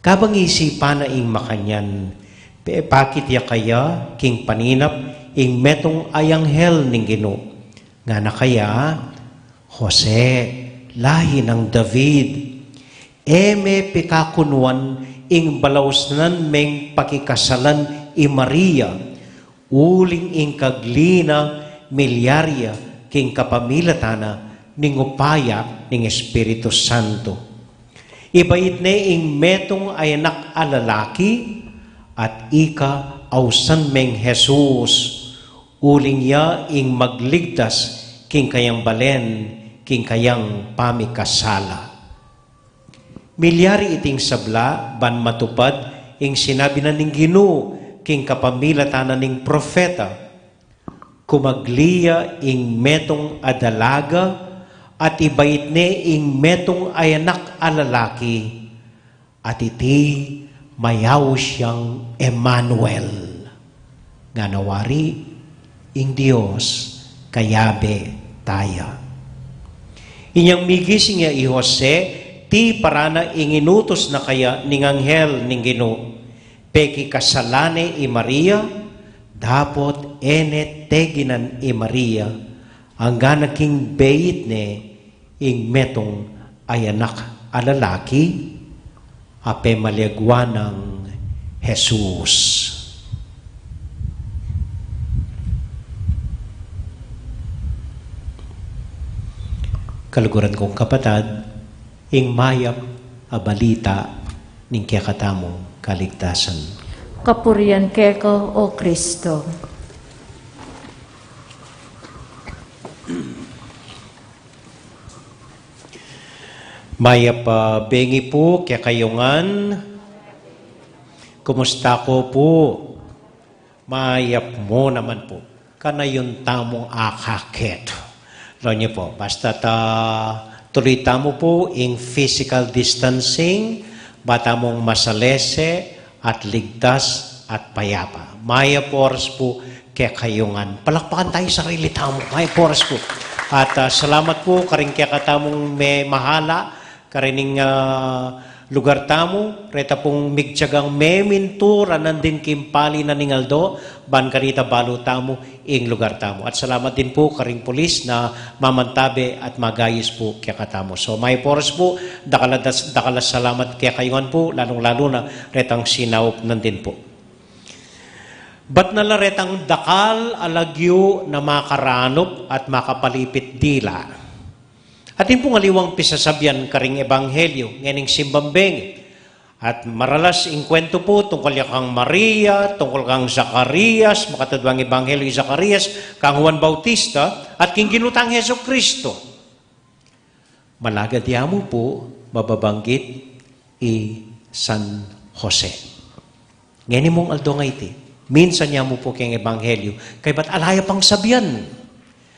Kabang isipan na ing makanyan, pakit ya kaya king paninap ing metong ayanghel ning Ginoo. Nga na kaya, Jose, lahi ng David, eme pikakunwan ing balawsnan meng pakikasalan i Maria, uling ing kaglina milyarya king kapamilatana ning upaya ning Espiritu Santo. Ibait ne ing metong ay anak a lalaki at ika ausan meng Jesus, uling ya ing magligtas king kayang balen, king kayang pamikasala. Milyari iting sabla, ban matupad, ing sinabi na ning Ginoo, king kapamilatana ning profeta, kumagliya ing metong adalaga, at ibait ne ing metong ayanak alalaki, at iti mayaw siyang Emmanuel. Nga nawari, ing Diyos, kayabe taya. Inyang migising ya i Jose, ti parana inginutos na kaya ning anghel ning Ginoo. Peki kasalane i Maria, dapot ene teginan i Maria, hanggang naking beit ne ing metong ayanak alalaki, ape maliagwanang Jesus. Kaluguran kong kapatad, ing mayap a balita ning kakatamong kaligtasan. Kapurian keko, O Kristo. Mayap bengi po, kaya kayungan. Kumusta ko po? Mayap mo naman po. Kana yung tamong akakit. Alam niyo po, basta tuloy tamo po in physical distancing, bata mong masalese at ligtas at payapa. Mayap oras po, kaya kayungan. Palakpakan tayo sa sarili tamo. Mayap oras po. At salamat po, karing kaya katamong may mahala, karining lugar tamo, reta pong migtyagang memintura nandin kimpali na ning Aldo, ban karita balo tamo, ing lugar tamo. At salamat din po karing pulis na mamantabe at magayos po kaya katamo. So may poros po, dakalas salamat kaya kayungan po, lalong-lalo na retang sinaup nandin po. Ba't nalaretang dakal alagyo na makaranop at makapalipit dila? Atin pong aliwang pisasabyan karing ebanghelyo, ning Simbang Bengi. At maralas ing kwento po tungkol kang Maria, tungkol kang Zacarias, makatadwang ebanghelyo ni Zacarias, kang Juan Bautista, at king ginutang Heso Kristo. Malagad mo po, mababanggit San Jose. Ngayon mong Aldo nga iti, minsan niya mo po kang ebanghelyo, kay ba't alaya pang sabyan?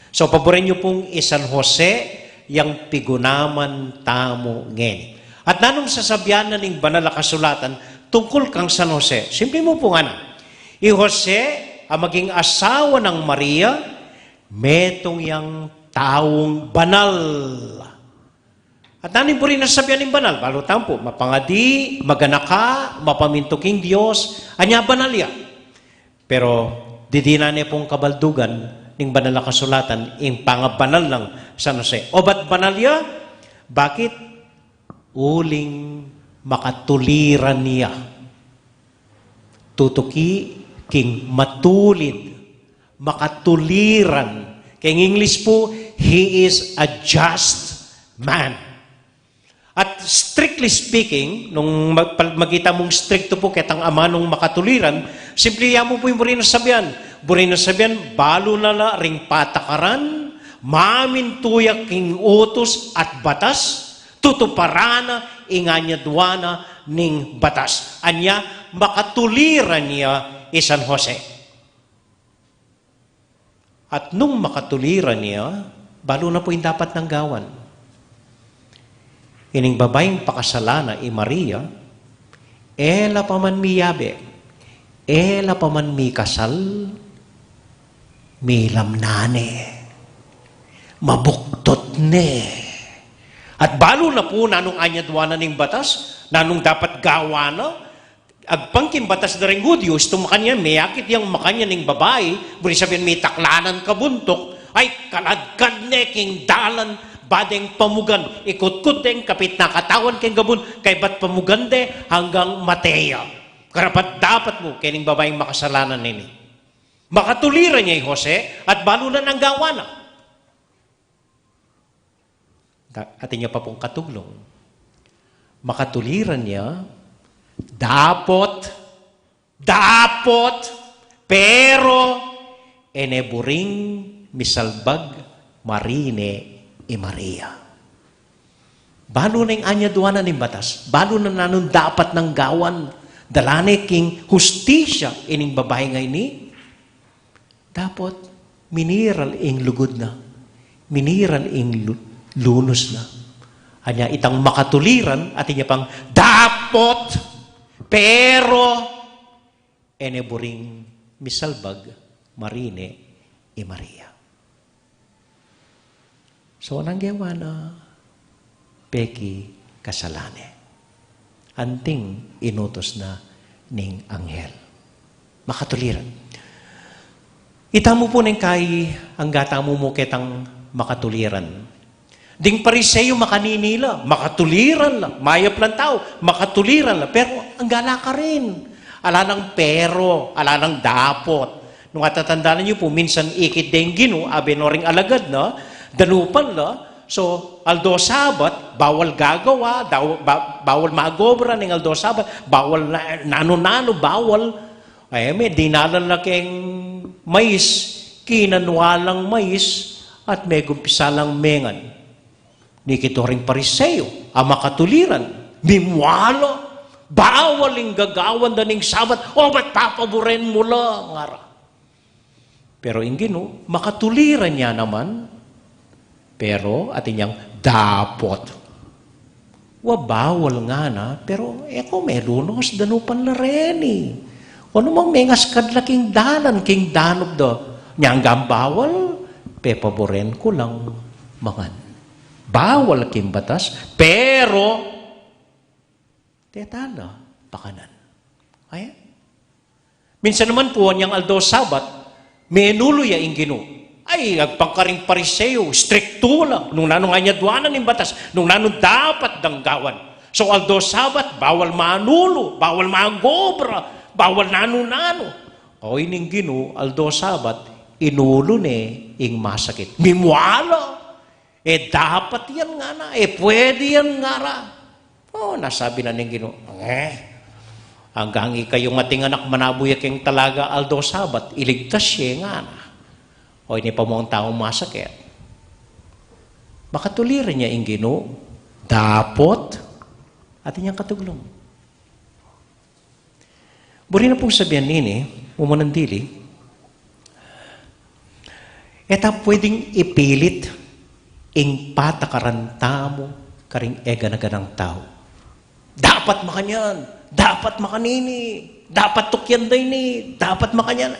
So paborin niyo pong San Jose, yang pigunaman tamo ngeni. At nanong sasabyan na ning banal na kasulatan tungkol kang San Jose. Simple mo po nga na. Jose, ang maging asawa ng Maria, metong yang taong banal. At nanin po rin nasasabyan ng banal. Balo tampo, mapangadi, maganaka, mapamintuking Diyos, anya banal ya. Pero, didina niya pong kabaldugan ning banal na kasulatan, ing pangabanal ng San Jose. O ba't banal ya? Bakit? Uling makatuliran niya. Tutuki king matulid. Makatuliran. Kaya in English po, he is a just man. At strictly speaking, nung magkita mong stricto po ketang ama nung makatuliran, simple mo po yung burin na sabihan. Burin na sabihan, balo na la ring patakaran, mamintuyak king utos at batas, tutuparana inganya duwana ning batas. Anya, makatuliran niya San Jose. At nung makatuliran niya, balo na po yung dapat ng gawan. Ining babaeng pakasalana Maria, ela paman miyabe, ela paman mi kasal, milam nane, mabuktot ne. At balo na po nanong anyadwana ning batas, nanong dapat gawana, agpangkim batas na rin Hudyos, tumakanya, mayakit yung makanya ning babae, buli sabihin may taklanan kabuntok, ay kaladkad ne king dalan, badeng pamugan, ikot-kot deng kapit na katawan keng gabun, kay bat pamugan de hanggang mateya. Karapat dapat mo, kining babaeng makasalanan nini. Makatuliran niya Jose, at balunan ang gawana. Atin niya pa pong katuglong. Makatuliran niya, dapot, pero, eneburing misalbag marine Maria. Balo na yung anyaduanan ng batas. Balo na nanon dapat ng gawan. Dalane king hustisya ining babae ngay ni. Dapat miniral ing lugod na. Miniral ing lunos na. Anya itang makatuliran at inya pang dapat pero eneburing misalbag marine Maria. So, anong gawa na peki kasalane? Anting inutos na ning anghel. Makatuliran. Itamo po ning kay ang gatamo mo ketang makatuliran. Ding pariseyo makaninila, makatuliran lang. Mayap lang tao, makatuliran lang. Pero ang gala ka rin. Ala ng pero, ala ng dapot. Nung atatandaan niyo po, minsan ikit deng gino, abenoring alagad na, danupan la, so Aldo Sabat, bawal gagawa, bawal magobra ng Aldo Sabat, bawal nano-nano, bawal. Ay, may dinalan na keng mais, kinanwalang mais, at may gumpisalang mengan. Nikito rin pariseyo, ama katuliran, mimwalo, bawal yung gagawan da ning Sabat, o ba't papaboren mo lang, ngara. Pero yung Ginoo, makatuliran niya naman, pero atin niyang dapot. Wa bawal nga na, pero eko may lunos, danupan na rin eh. O namang may ngaskad laking dalan, king danob do. Niyang bawal, pepaboren ko lang mangan. Bawal king batas, pero tetala, pakanan. Ay? Minsan naman po, niyang Aldo Sabat, menulo ya ing Ginoo. Ay, agpangkaring pariseo, stricto lang. Nung nanong anyadwanan ng batas, nung nanong dapat danggawan. So, Aldo Sabat, bawal manulo, bawal magobra, bawal nano-nano. O ining Ginoo, Aldo Sabat, inulo ni ing masakit. Mimwala. Dapat yan nga na. Pwede yan nga na. Nasabi na ning Ginoo, hanggang ikayong ating anak manabuyak yung talaga Aldo Sabat, iligtas siya nga na. O ini pa mo ang taong masakit. Makatuliran niya yung Ginoo, dapot, at inyang katuglong. Buri na pong sabihan nini, umunandili, eta pwedeng ipilit ing patakaranta mo karing ega-naganang tao. Dapat makanyan, dapat makanini, dapat tukyan day ni, dapat makanyan.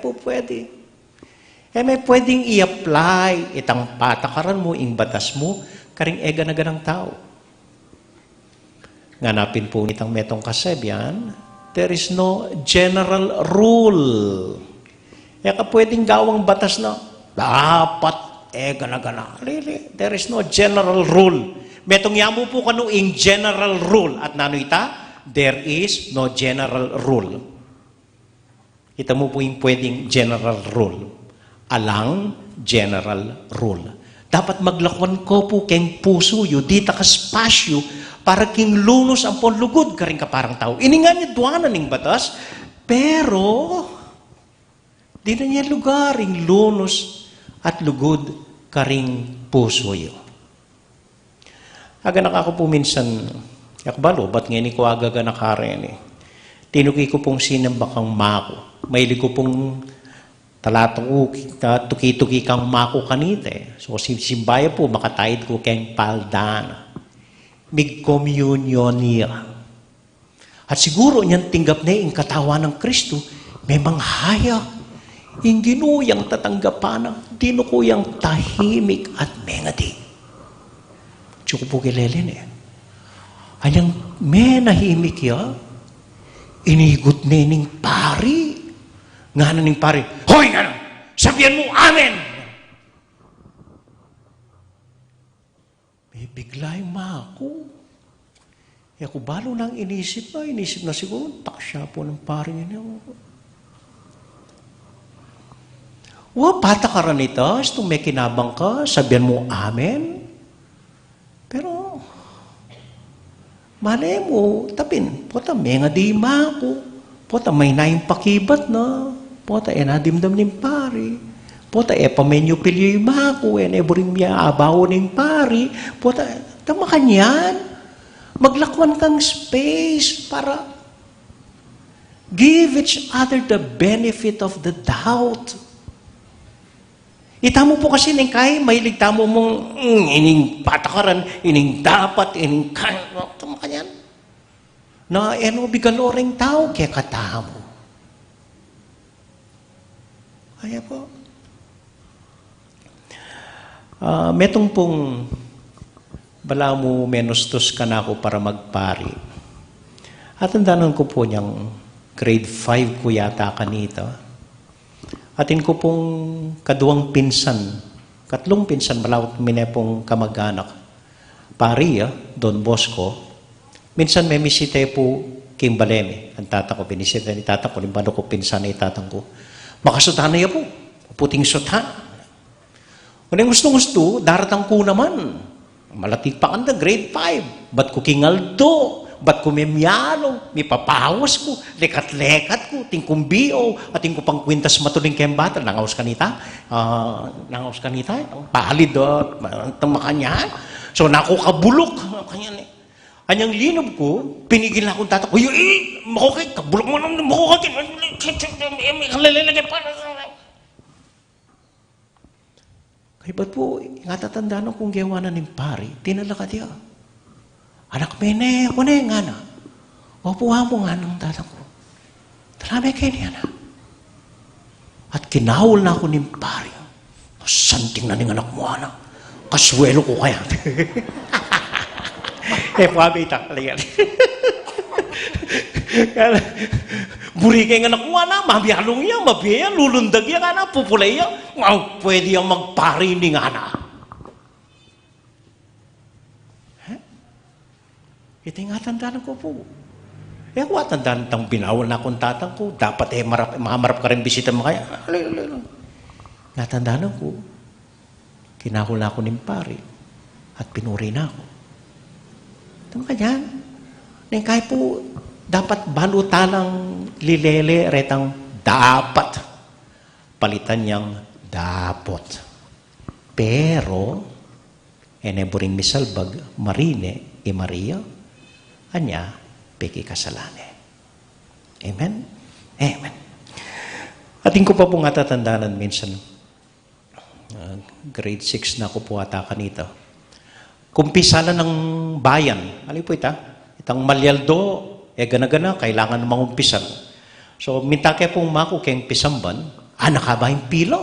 Po pwede. May pwedeng i-apply itang patakaran mo, ing batas mo, karing ega-naganang tao. Nganapin po itang metong kasebyan, there is no general rule. Ka pwedeng gawang batas na, dapat ega-nagana. Really, there is no general rule. Metong yamu po kanu ing general rule. At nano ita? There is no general rule. Ita mo po yung pwedeng general rule. Alang general rule. Dapat maglakwan ko po keng puso yu, di takaspasyo, para king lunos ang ponlugod ka rin ka parang tao. Ini nga niya duwanan ng batas, pero di na niya lugar ing lunos at lugod ka ring puso yu. Aga ako po minsan, yakbalo, ba't nga ni ko aga nakaren eh. Tinuki ko pong sinambakang mako. Maili ko pong tuki-tuki kang mako kanite. So, simbaya po, makatayid ko keng paldana. Mig-communion niya. At siguro niyan tinggap na yung katawan ng Kristo, may manghaya. Yung ginuyang tatanggapan, dinukuyang tahimik at mengati. Tsoko po kilelen eh. Ayang may nahimik ya, inigot na ning pari. Nga na ning pari, hoy nga na, sabihan mo, amen! May bigla yung mako. Ako balo nang inisip na siguro, taksya po ng pari niya. Patakaran ito, itong may kinabang ka, sabihan mo, amen? Pero, malay mo, tapin, pota, may nga di mako. Pota, may naing pakibat na. Pota, nadimdam ng pari. Pota, pamenyo pilyo yung mako. Eboring miya abaw ng pari. Pota, tama kanyan. Maglakwan kang space para give each other the benefit of the doubt. Itamo po kasi ng kay, mahilig tamo mong ining patakaran, ining dapat, ining tama kanyan. Na bigaloreng tao kaya katamo. Kaya po. Metong pong bala mo menustos ka na ako para magpari. At andanan ko po niyang grade 5 ko yata kanito. Atin ko pong kaduwang pinsan, katlong pinsan, malawat minepong kamag-anak. Pari, Don Bosco. Minsan may misite po King Baleme. Ang tata ko, binisita ni tata ko, limbano ko pinsan ni tatang ko. Makasutan na po. Puting sutan. Kung yung gusto-gusto, daratang ko naman. Malatig pa kanda, grade 5. Ba't ko King Aldo? Ba't ko memyalo? May papawas ko, lekat-lekat ko, tingkumbio, at tingko pang kwintas matuling kayong bata. Nangaws kanita? Nangaws kanita? Palid o, tamakanya. So, nakukabulok. Anyang linob ko, pinigil na akong tatak. Uy, makukay, kabulok mo naman, makukay, kalalagay pa. Kaya ba't po, nga tatandaan kong gawa na ng pari, tinalakat niya. Anak mene, ako na yung nga na. Wapuha mo nga ng tatang ko. Talami kayo niya na. At kinahol na ako ng pari. Santing na ng anak mo, anak. Kaswelo ko kaya. Pwede ita, kalayan. Buri kayo nga nakuha na, mabiyalong yan, mabiyan, lulundag yan, nga na, pupulay yan. Pwede yung magpari ni nga na. Ito yung tandaan ko po. Ako tandaan itang binawal na akong tatang ko. Dapat mahamarap ka rin bisita mo kaya. Natandaan ko. Kinahol na ako ng pari. At pinuri na ako. Ito kanya. Kahit po, dapat balutalang lilele retang dapat. Palitan niyang dapot. Pero, eneboring misalbag, marine, Maria, anya, peki kasalane. Amen? Amen. Ating ko pa po nga tatandaanan minsan, grade 6 na ako po ata kanito. Kumpisala ng bayan. Ano po ita? Itang malyaldo, gana-gana, kailangan mangumpisal. So, minta kayo pong mako kayong pisamban, nakabayang pila.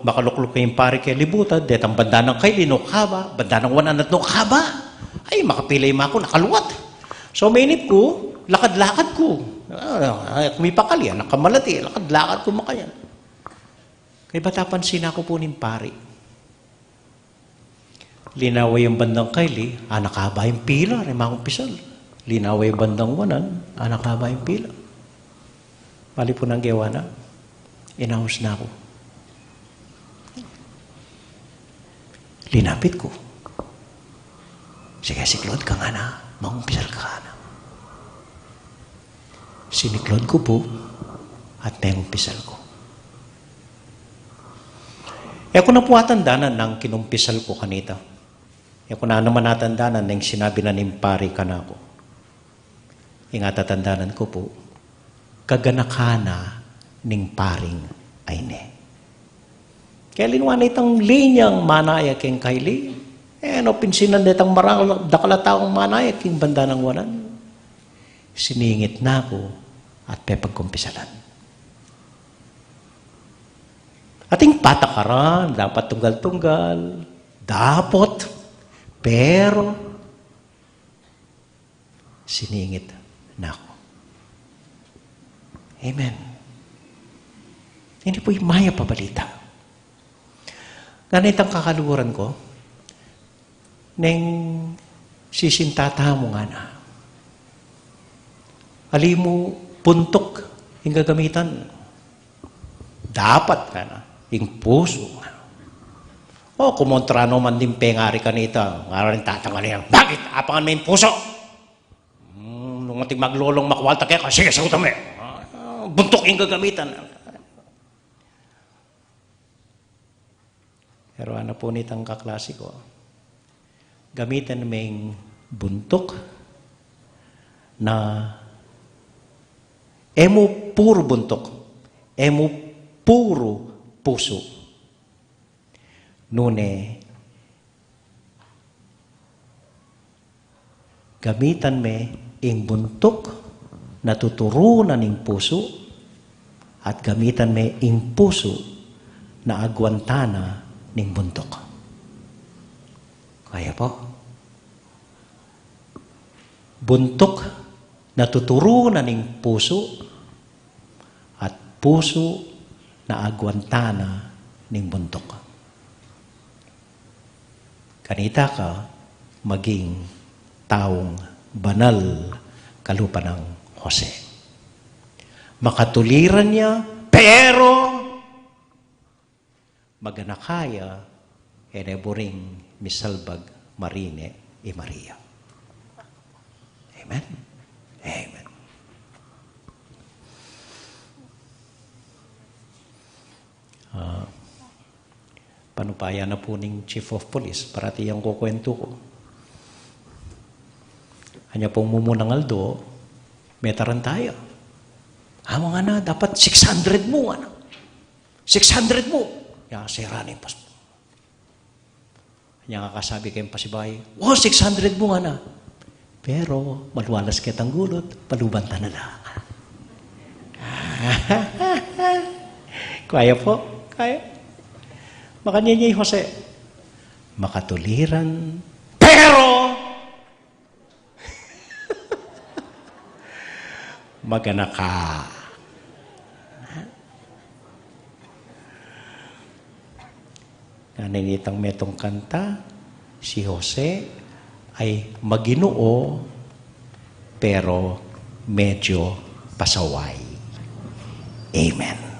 Makaluklok kayong pari kay libutan, detang banda ng kay linokaba, banda ng 100 nokaba. Ay, makapilay mo ako, nakaluwat. So, mainip ko, lakad-lakad ko. Kumipakali, nakamalati, lakad-lakad ko makayan. Kaya ba tapansin ako po ng pari? Linaway yung bandang kaili, nakaba yung pila, rimakumpisal. Linaway yung bandang 100, nakaba yung pila. Mali po nang gawa na, inahos na ako. Linapit ko. Sige, siklod ka nga na. Mangumpisal ka na. Siniklod ko po at nangumpisal ko. Ako na po atandanan ng kinumpisal ko kanita. Ako na naman atandanan ng sinabi na nimpari ka na ako. Atandanan ko po, kaganakana ning paring ay ne. Kaya linwan itang linyang manaya keng kaili. Pinsinan itang marang dakalataong manaya keng banda ng 100. Siningit na ako at pepagkumpisalan. Ating patakaran, dapat tunggal-tunggal, dapat, pero, siningit na ako. Amen. Hindi po yung maya pabalita. Ganit ang kakaluhuran ko, neng sisintata mo nga na. Ali mo, puntok yung gagamitan. Dapat ka na, yung puso nga. Kumontra naman din pengari kanita. Nga rin tatangan niya, bakit? Apangan mo yung puso? Nung ating maglolong makwalta kaya, sige, sagutan mo buntok yung gagamitan. Pero ano po nitang kaklasiko? Gamitan may buntok na emo puro buntok, emo puro puso. Nune, gamitan me ing buntok na tuturunan ing puso at gamitan me ing puso na agwantana ning buntok. Kaya po, buntok na tuturunan ning puso at puso na agwantana ning buntok. Kanita ka maging taong banal kalupa ng Jose. Makatuliran niya, pero maganakaya eneboring misalbag Marine e Maria. Amen? Amen. Panupaya na po ng Chief of Police, parati yung kukwento ko. Kanya pong mumunang Aldo, metaran tayo. Amo nga na, dapat 600 mo, ano? 600 mo. Kaya sira na yung pastor. Kanya nga kasabi kayong pasibay, 600 mo nga na. Pero, malwalas kitang gulot, palubanta na lang. Kaya po, kaya. Makanya niya Jose, makatuliran, pero magana ka. Naninitang metong kanta, si Jose ay maginoo, pero medyo pasaway. Amen.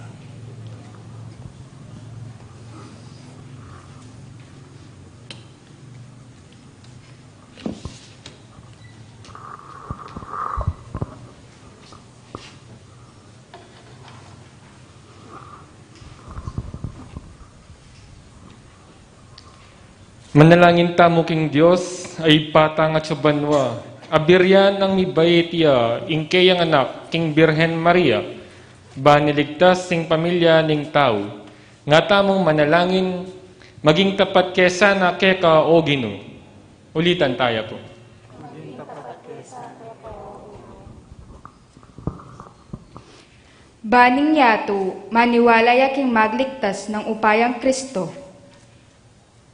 Manalangin tamo king Diyos ay patang at sabanwa. Abiryan ang mibayitya, ingkay ang anak, king Birhen Maria, baniligtas sing pamilya ning tao. Nga tamong manalangin, maging tapat kesa na keka o Gino. Ulitan tayo po. Baning yato, maniwala yaking magligtas ng upayang Kristo.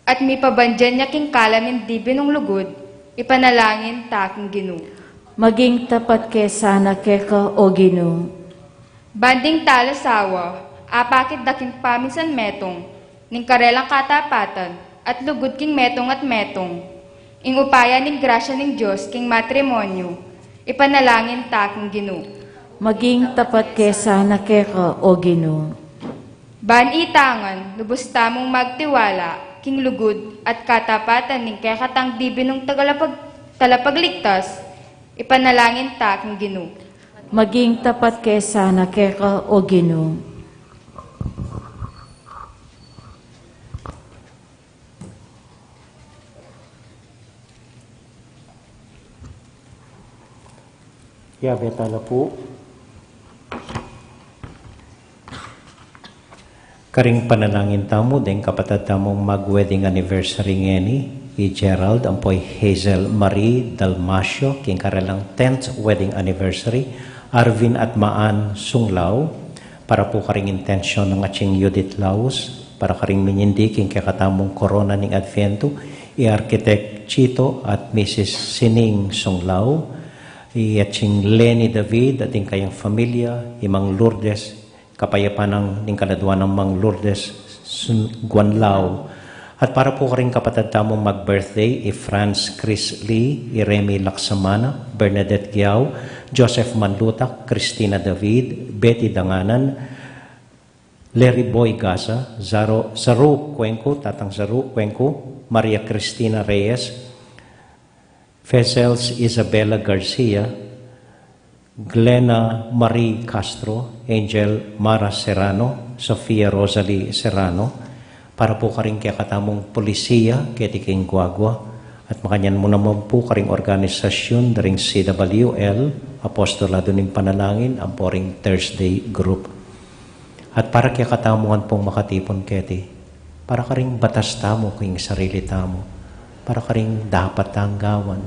At may pabandyan niya king kalamin di binong lugod, ipanalangin taking Gino. Maging tapat kesana keka o Gino. Banding talasawa, apakit daking paminsan metong, ning karelang katapatan, at lugod king metong at metong. Ing upaya ning grasya ning Diyos king matrimonyo, ipanalangin taking Gino. Maging tapat kesana keka o Gino. Ban itangan, lubos tamong magtiwala, king lugod at katapatan ning kekatang di binong talapagligtas, ipanalangin taking Gino. Maging tapat kesana keka o Gino. Yabe tala po. Karing panalangin tamo, din kapatid tamong mag-wedding anniversary ngeni, i Gerald, ampoy Hazel Marie Dalmasio, king karelang 10th wedding anniversary, Arvin at Maan Sunglaw, para po karing intensyon ng ating Judith Laus, para karing minyindi, king kakatamong Corona ning Advento, i Architect Chito at Mrs. Sining Sunglaw, i ating Lenny David, ating kayang familia, imang Lourdes, kapayapan ng ning kaladwan ng Mang Lourdes Guanlao. At para po ka rin kapatid tamong mag-birthday, Franz Chris Lee, Remy Laksamana, Bernadette Giao, Joseph Manlutak, Christina David, Betty Danganan, Larry Boy Gaza, Zaru Cuenco, Tatang Zaru Cuenco, Maria Cristina Reyes, Fezels Isabella Garcia, Glenna Marie Castro, Angel Mara Serrano, Sofia Rosalie Serrano, para po karing kaya katamong polisiya, ketiking Guagua, at makanyan mo naman po karing organisasyon daring CWL, Apostolado ning Panalangin, ang poring Thursday Group. At para kaya katamungan pong makatipon keti, para karing batas tamo kung sarili tamo, para karing dapat tanggawan,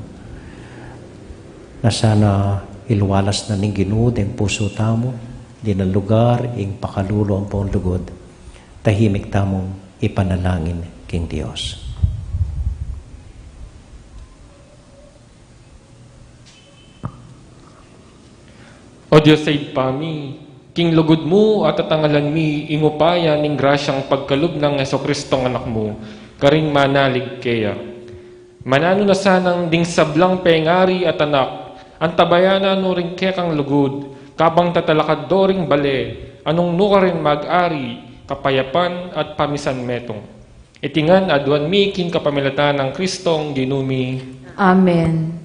na sana ilwalas na ning Ginoo den puso tamo, di na lugar ing pakalulo ang pong lugod, tahimik tamong ipanalangin king Dios. O Diyos ay pami, king lugod mo at tatangalan mi, ingupaya ning grasyang pagkalub ng Jesucristong anak mo, karing manalig kaya. Manano na sanang ding sablang pengari at anak, ang tabayana no rin kekang lugod, kabang tatalakad doring bale, anong nuka rin mag-ari, kapayapan at pamisan metong. Itingan aduan mi king kapamilatan ng Kristong ginumi. Amen.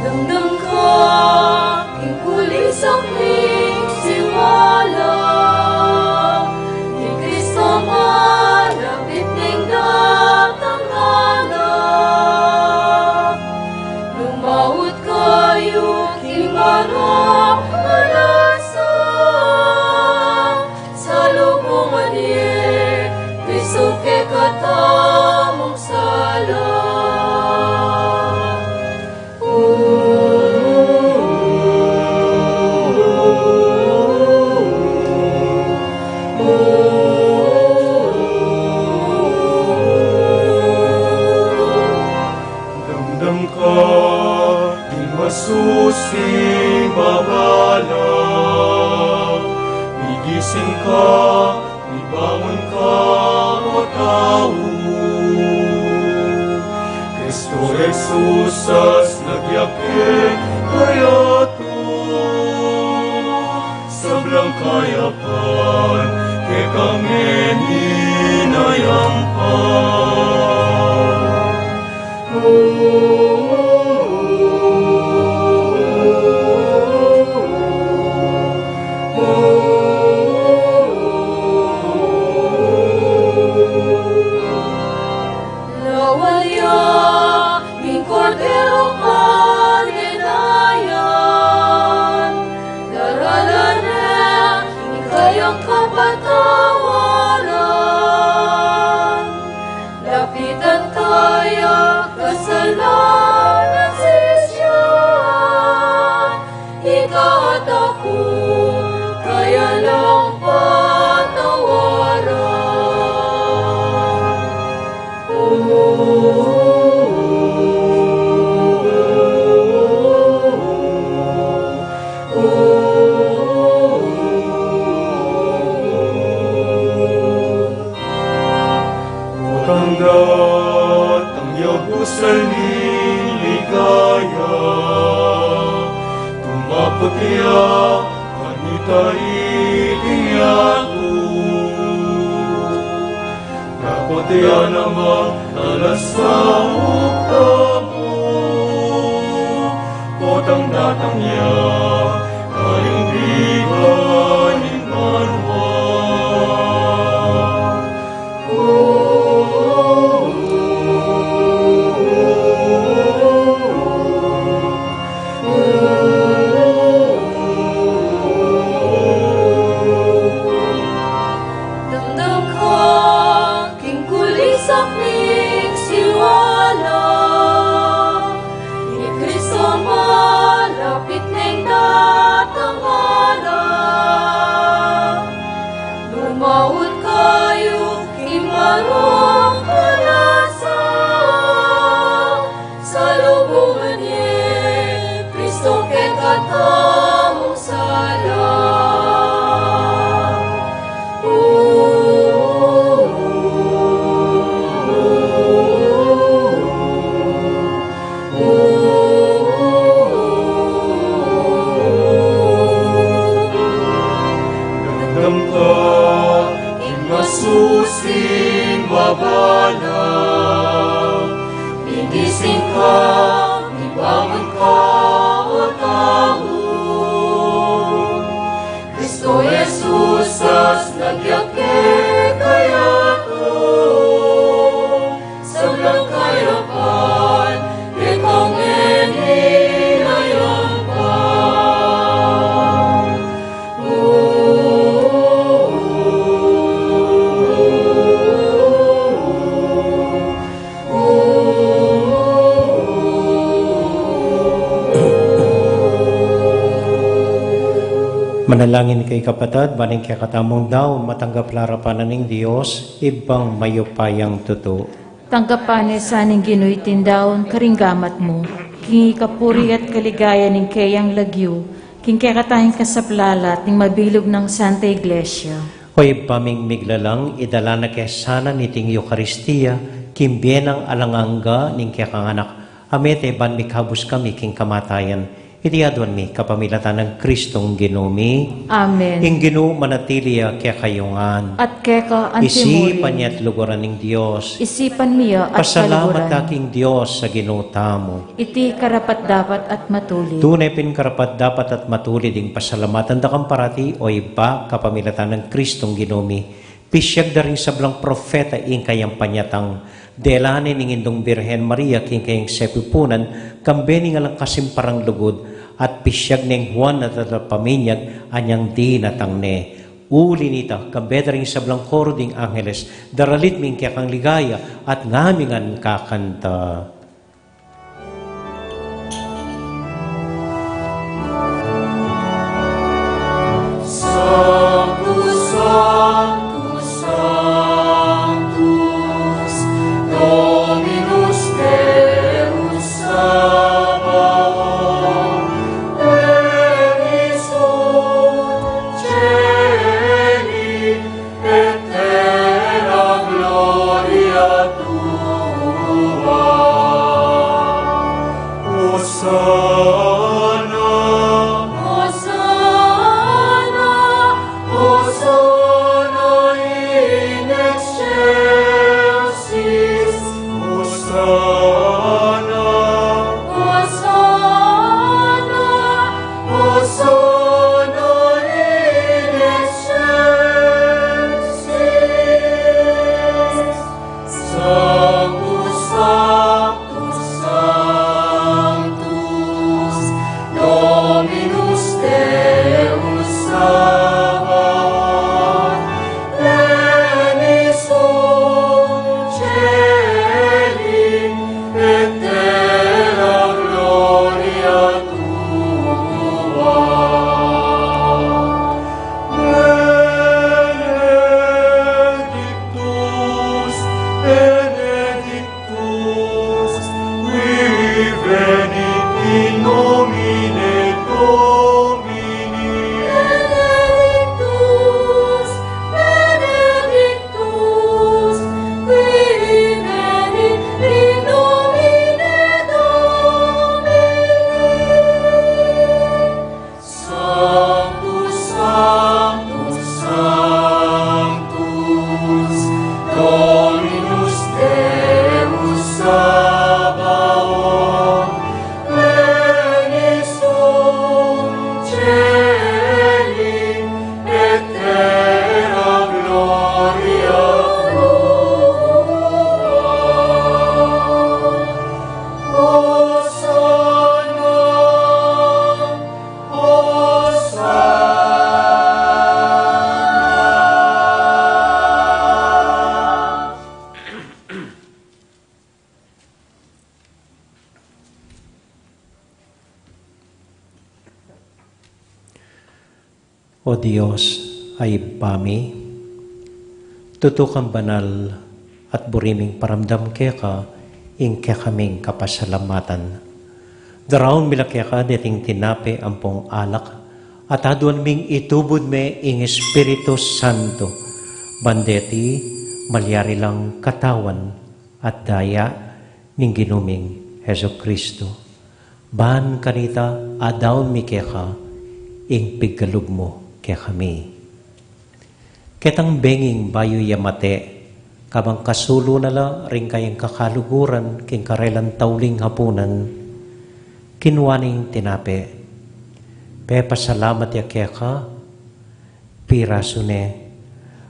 Damdam ka, king kulisang ning simbala. Ni Kristo malapit ning datangala. Lumaut kayo, king marap malasa. Sa lubungan niya, Kristo ke katamong sala. Damdam ka, di masusing babala. Migising ka, ibangon ka, o tao. Kristo Jesus nagyakit kaya to. Sablang kayapan, ke kami ninayampan. Lawalya, ning kordero kaninayan. Daralan na, ikayang kapatawaran. Lapitan tayo, kasalanan sisyan. Ikaw at ako, kaya lang patawaran. Utanggat ang yabusal ni ligaya. Tumapatya, kanitay iyaku. Kapatya naman talasa uktamu. Potang datang niya, kayong bigan Emmanuel. Damdam ka, king kulisak ning siwala. Ni Kristo malapit ning datangala. Lumaut kayo, king marong kalasa. Sa lubungan niya, Kristo ke katamong sala. Damdam ka, di masusing babala. Gigising ka, ibangon ka, o tao. Kristo Jesus as nagyakit kaya to. Sablang kayapan, ikaw ninayampan. Manalangin kay kapatid, baning kay katamong daw, matanggap larapanan ng Diyos, ibang mayupayang tuto. Tanggapan ni saning ginuy tindaon karinggamat mo. king ikapuri at kaligaya ning kayang lagyo, king kakatahing kasaplalat ning mabilog ng Santa Iglesia. Hoy paming miglalang, idala na kaya sana niting Eucharistia, kimbien ang alanganga ning kaya kanganak, amete ban mikhabus kami king kamatayan, itiadwan mi kapamilatan ng Kristong Ginumi. Amen. Ing Ginu manatiliya kaya kayungan. At keka Isipan antimurin. niya at lugaran ng Diyos. Isipan miya at Pasalamat kaluguran. aking Diyos sa ginutamo. Iti karapat dapat at matuli. Tunay pinkarapat dapat at matuli ding pasalamatan da kang parati o iba kapamilatan ng Kristong Ginumi. Pisyag da rin sablang profeta ing kayang panyatang delane ning indong Birhen Maria king kayang sepipunan kambeni nga lang kasimparang lugod at pisyag ning Juan at paminyag anyang di natang ne. Uli nita kambeda rin sablang koro ding Angeles daralit ming kaya kang ligaya at ngamingan kakanta. Sanctus, Sanctus, Sanctus, Dominus Deus Sabaoth, plenius celi et terra gloria tua. Hosanna, Hosanna, Hosanna in excelsis, Hosanna, Hosanna, Hosanna in excelsis. Sanctus, Sanctus, Sanctus, Dominus Deus Sabaoth, plenius celi et terra gloria tua. Benedictus, Benedictus, qui venit in nomine Domini. Benedictus, Benedictus, qui venit in nomine Domini. Sanctus, Sanctus, Sanctus, Dominus Deus Sabaoth, plenius celi et terra gloria tua. Hosanna, Hosanna. O Diyos ay pami, tutukang banal at buriming paramdam kaya ka, ing kaya kaming kapasalamatan. Daraon mila kaya ka dating tinape ampong alak, at aduan ming itubod me ing Espiritu Santo, bandeti malyari lang katawan at daya ning ginuming Heso Kristo. Ban kanita adaon mi kaya ka, ing piggalub mo kaya kami. Ketang benging bayo yamate, kabang kasulo nala ring kayang kakaluguran king karelan tauling hapunan, kinwaning tinape. Pepa salamat ya kaya ka, pirasune,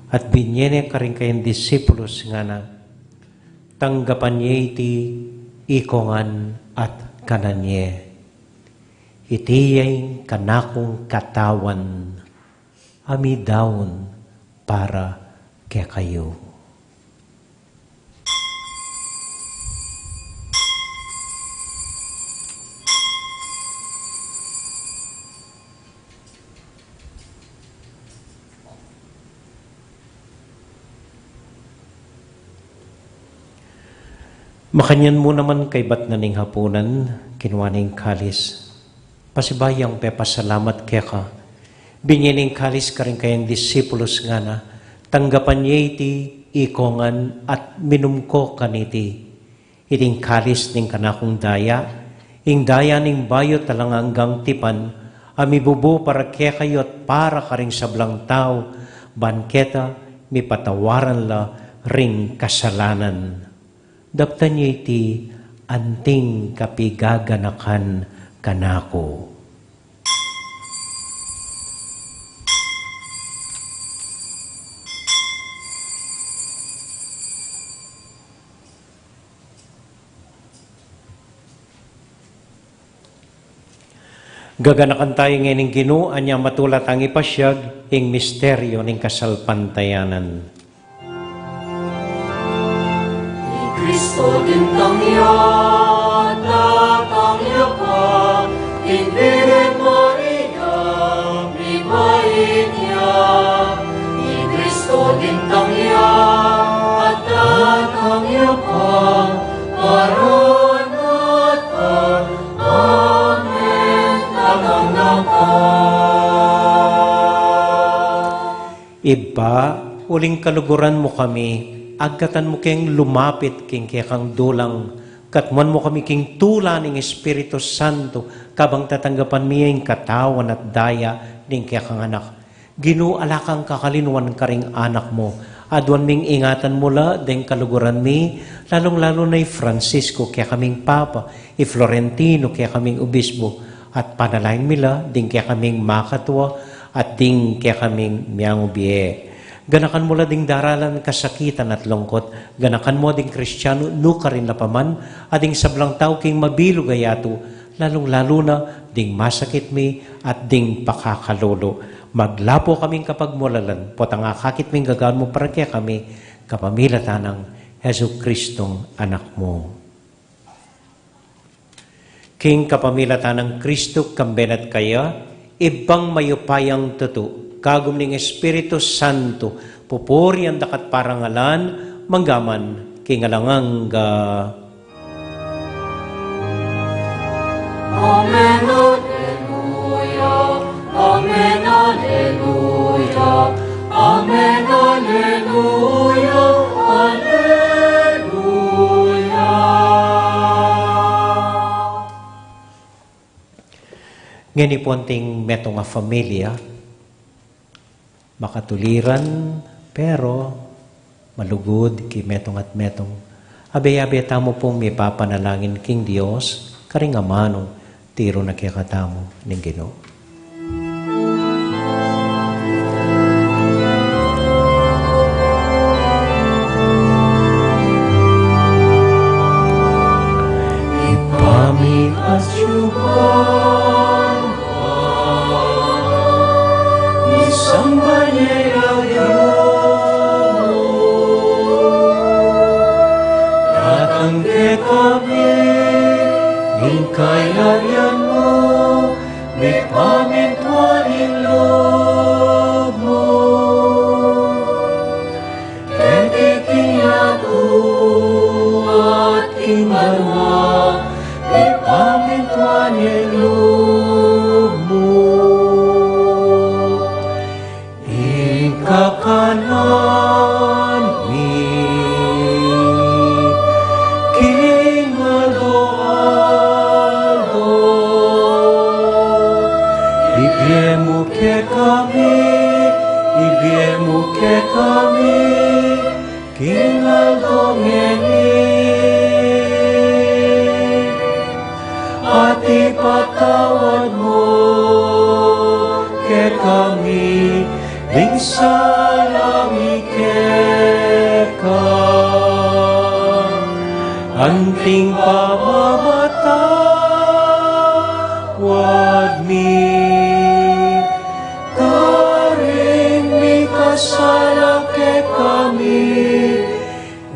at binyene ka rin kayang disipulos nga na, tanggapan niya iti ikongan at kananye. Itiyay kanakong katawan, amidawon para kaya kayo. Makanyan mo naman kay bat na ning hapunan, kinwaning kalis. Pasibayang pe pasalamat kaya ka. Binyaning kalis ka rin kayang disipulos nga na. Tanggapan niya iti ikongan at minumko kaniti. Iting kalis ning kanakong daya. Ing daya ning bayo talang hanggang tipan. Amibubo para kaya kayo at para ka rin sablang tao. Banketa, mi patawaran la ring kasalanan. Daptan niya iti anting kapigaganakan kanako. Gaganakan tayo ngayon Ginoo, anya matulat ang ipasyag, ing misteryo ning kasalpantayanan. Kristo din tangyat at angya ka, ing Birhen Maria, bibait niya. Ni Kristo din tangyat at angya ka, Maranatha, Amen, Iba, uling kaluguran mo kami, agkatan mo keng lumapit king kang dulang, katmuan mo kami king tula ng Espiritu Santo, kabang tatanggapan miya yung katawan at daya ng kang anak. Ginoo alakang kakalinuan ka ring anak mo, adwan ming ingatan mula deng kaluguran mi, lalong-lalo na Francisco kaya kaming Papa, Florentino kaya kaming Obispo, at panalain mila ding kaya kaming makatwa, at ding kaya kaming miyang ubiye. Ganakan mo la ding daralan kasakitan at lungkot. Ganakan mo ding Kristiyano, no ka rin napaman, at ding sablang tao king mabilo gayato, lalong-lalo na ding masakit mi at ding pakakalolo. Maglapo kaming kapag mulalan, potang akakit ming gagaan mo para kaya kami, kapamilatan ng Hesu Kristong anak mo. King kapamilatan ng Kristo, kambenat kaya, ibang mayupayang tutu, kagum ning Espiritu Santo, pupuri ang dakat parangalan, manggaman, kingalanganga. Amen, Alleluia, Amen, Alleluia, Amen, Alleluia, Alleluia. Ngani po anting metong nga familia, makatuliran, pero malugod ki metong at metong. Abe-abe tamo pong may papanalangin king Dios, karing amano, tiro na kaya katamo ning Ginoo. Ipami asyuban ka, isamba niya mo, datang ke kami, ning kayarian mo, may pamintuanin loob mo. Ketiking yato at imbanwa, may pamintuanin loob mo. Ikakanan mi, King Aldo, ibiemu ke kami, King Aldo ning at ipatawad mo ke kami, ning salami ka, anting pamamatawad mi, karing mi kasala ke kami,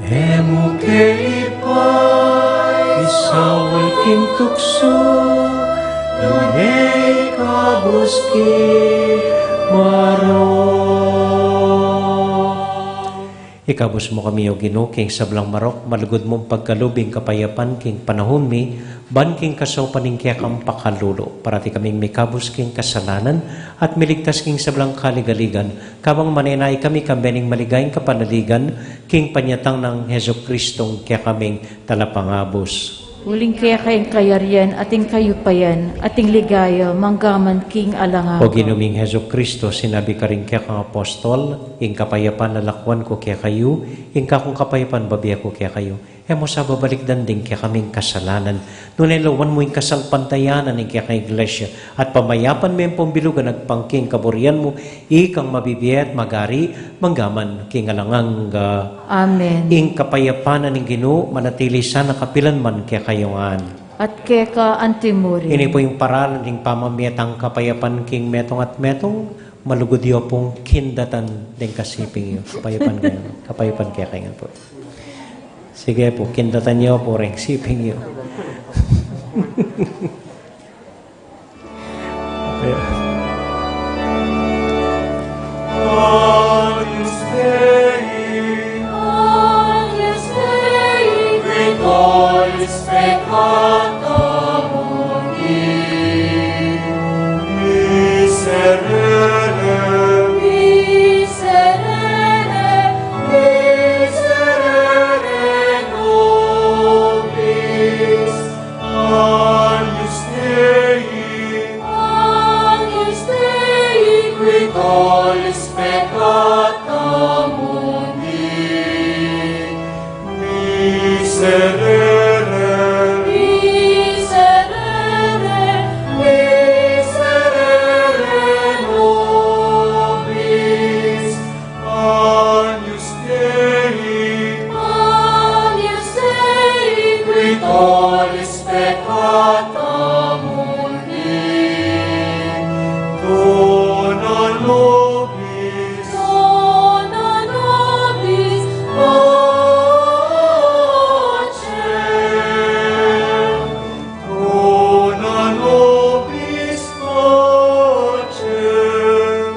emu ke ipay, isaway king tukso, dunay kabuski maro. Ikabos mo kami o Ginoo king sablang marok, malugod mong pagkalubing kapayapan king panahon mi, Ban king kaso paning kaya kang pakalulo, parati kaming mikabus king kasalanan at miligtas king sablang kaligaligan, kabang manenay kami kambening maligayang kapanaligan, king panyatang ng Heso Kristong kaya kaming talapangabos. Uling kaya kayong kayarian, ating kayupayan, ating ligaya, manggaman king alangaga. O ginuming Heso Kristo, sinabi ka rin kaya kang apostol, ing kapayapan lalakwan ko kaya kayo, ing kakong kapayapan babiya ko kaya kayo. Mo sa babalik danding kaya kaming kasalanan. Nunay lawan mo yung kasalpantayanan ng kaya kang iglesia. At pamayapan mo yung pambilugan nagpangking kaburian mo, ikang mabibiyat, magari, manggaman, king alangang Amen. ing kapayapanan ng Ginoo manatili sana kapilan man kaya kayongan. At kaya ka antimuri. Ini po yung paralan ng pamamiyatang kapayapan king metong at metong malugod yo pong kindatan ng kasiping yo. Kapayapan kayo. Kapayapan kaya kayo po. Sige po, kindatan niyo po rin, siping niyo. Agnus Dei, qui tollis peccata mundi, miserere nobis. Agnus Dei, qui tollis peccata mundi, miserere nobis. Agnus Dei, qui tollis peccata mundi, dona nobis pacem, dona nobis pacem,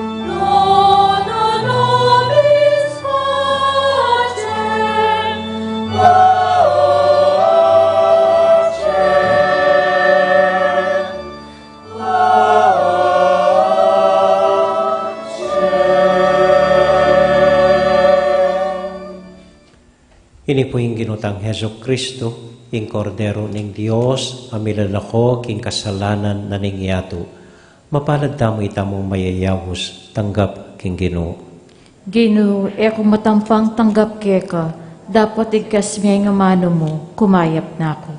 Ini po yung ginutang Heso Kristo, ing kordero ning Dios, amilalako king kasalanan na ning yato. Mapalad tamo itamong mayayawos, tanggap king Ginoo. Ginoo, kung matampang tanggap kaya ka, dapat igkas may nga mano mo, kumayap na ako.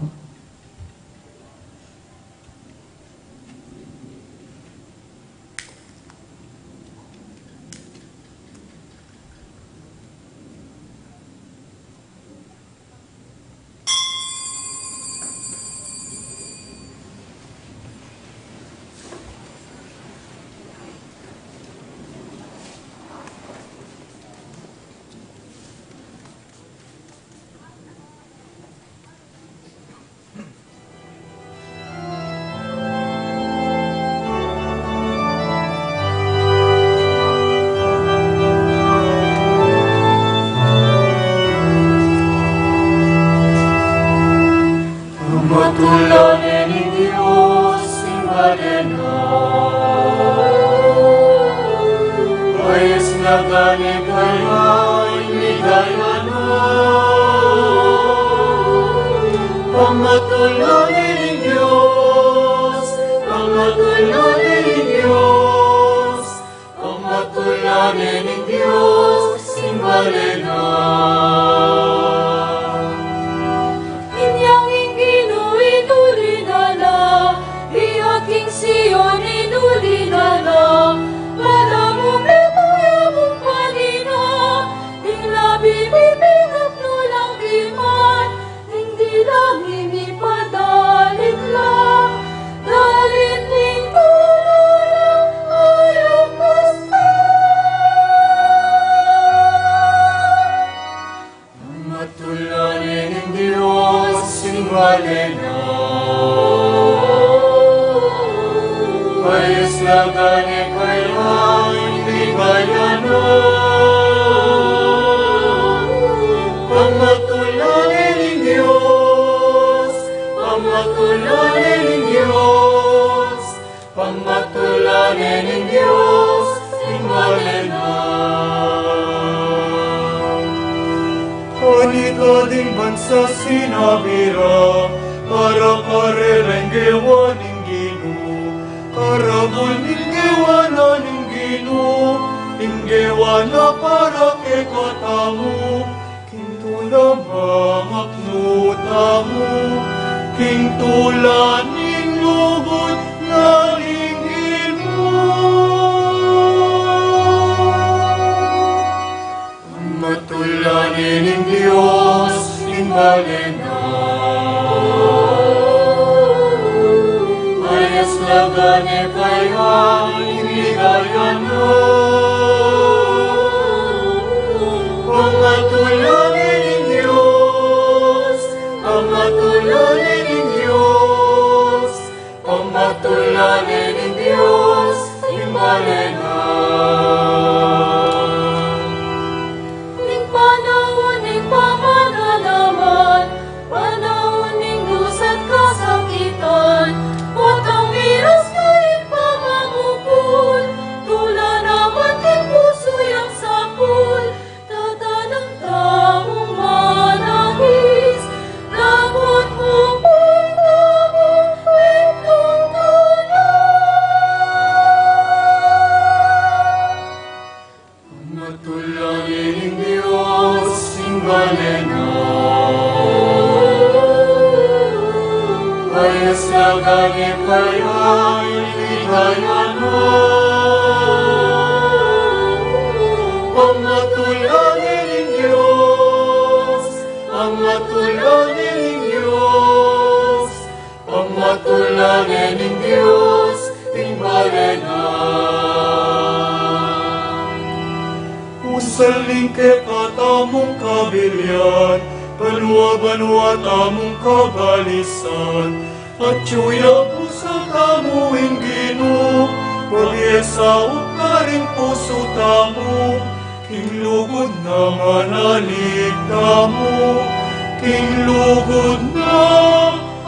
Matulanin ng Diyos, simbahan ka. Ayos na gani kaya'y ligaya na. Pamatulanin ng Diyos, pamatulanin ng Diyos, pamatulanin ng Diyos, simbahan ka. Sion inulinala, malamu metuyamong panina, ding labi bibigap nulang iman, ding dilang imipadalit lang, dalit ning tulang ayaw Kulito ding bansa sinabira, para kareleng gewa ning Gino, karabol ning gewa na ning Gino, ning gewa na para ke katamu, kintula mangapno tamu, kintula ning lubot na ning matulanin ng Diyos, imbalena. Ayas lagane kaya, inigayan mo. Pamatulanin ng Diyos, pamatulanin ng Diyos, pamatulanin ng Diyos, imbalena. Pamatulanin ng Diyos, imbalena. Usaling ke katamong kabilyan, banwa-banwa tamong kabalisan, at tsuya puso tamo Gino, pag-iasaot ka rin puso tamo, kinglugod na manalig tamo, kinglugod na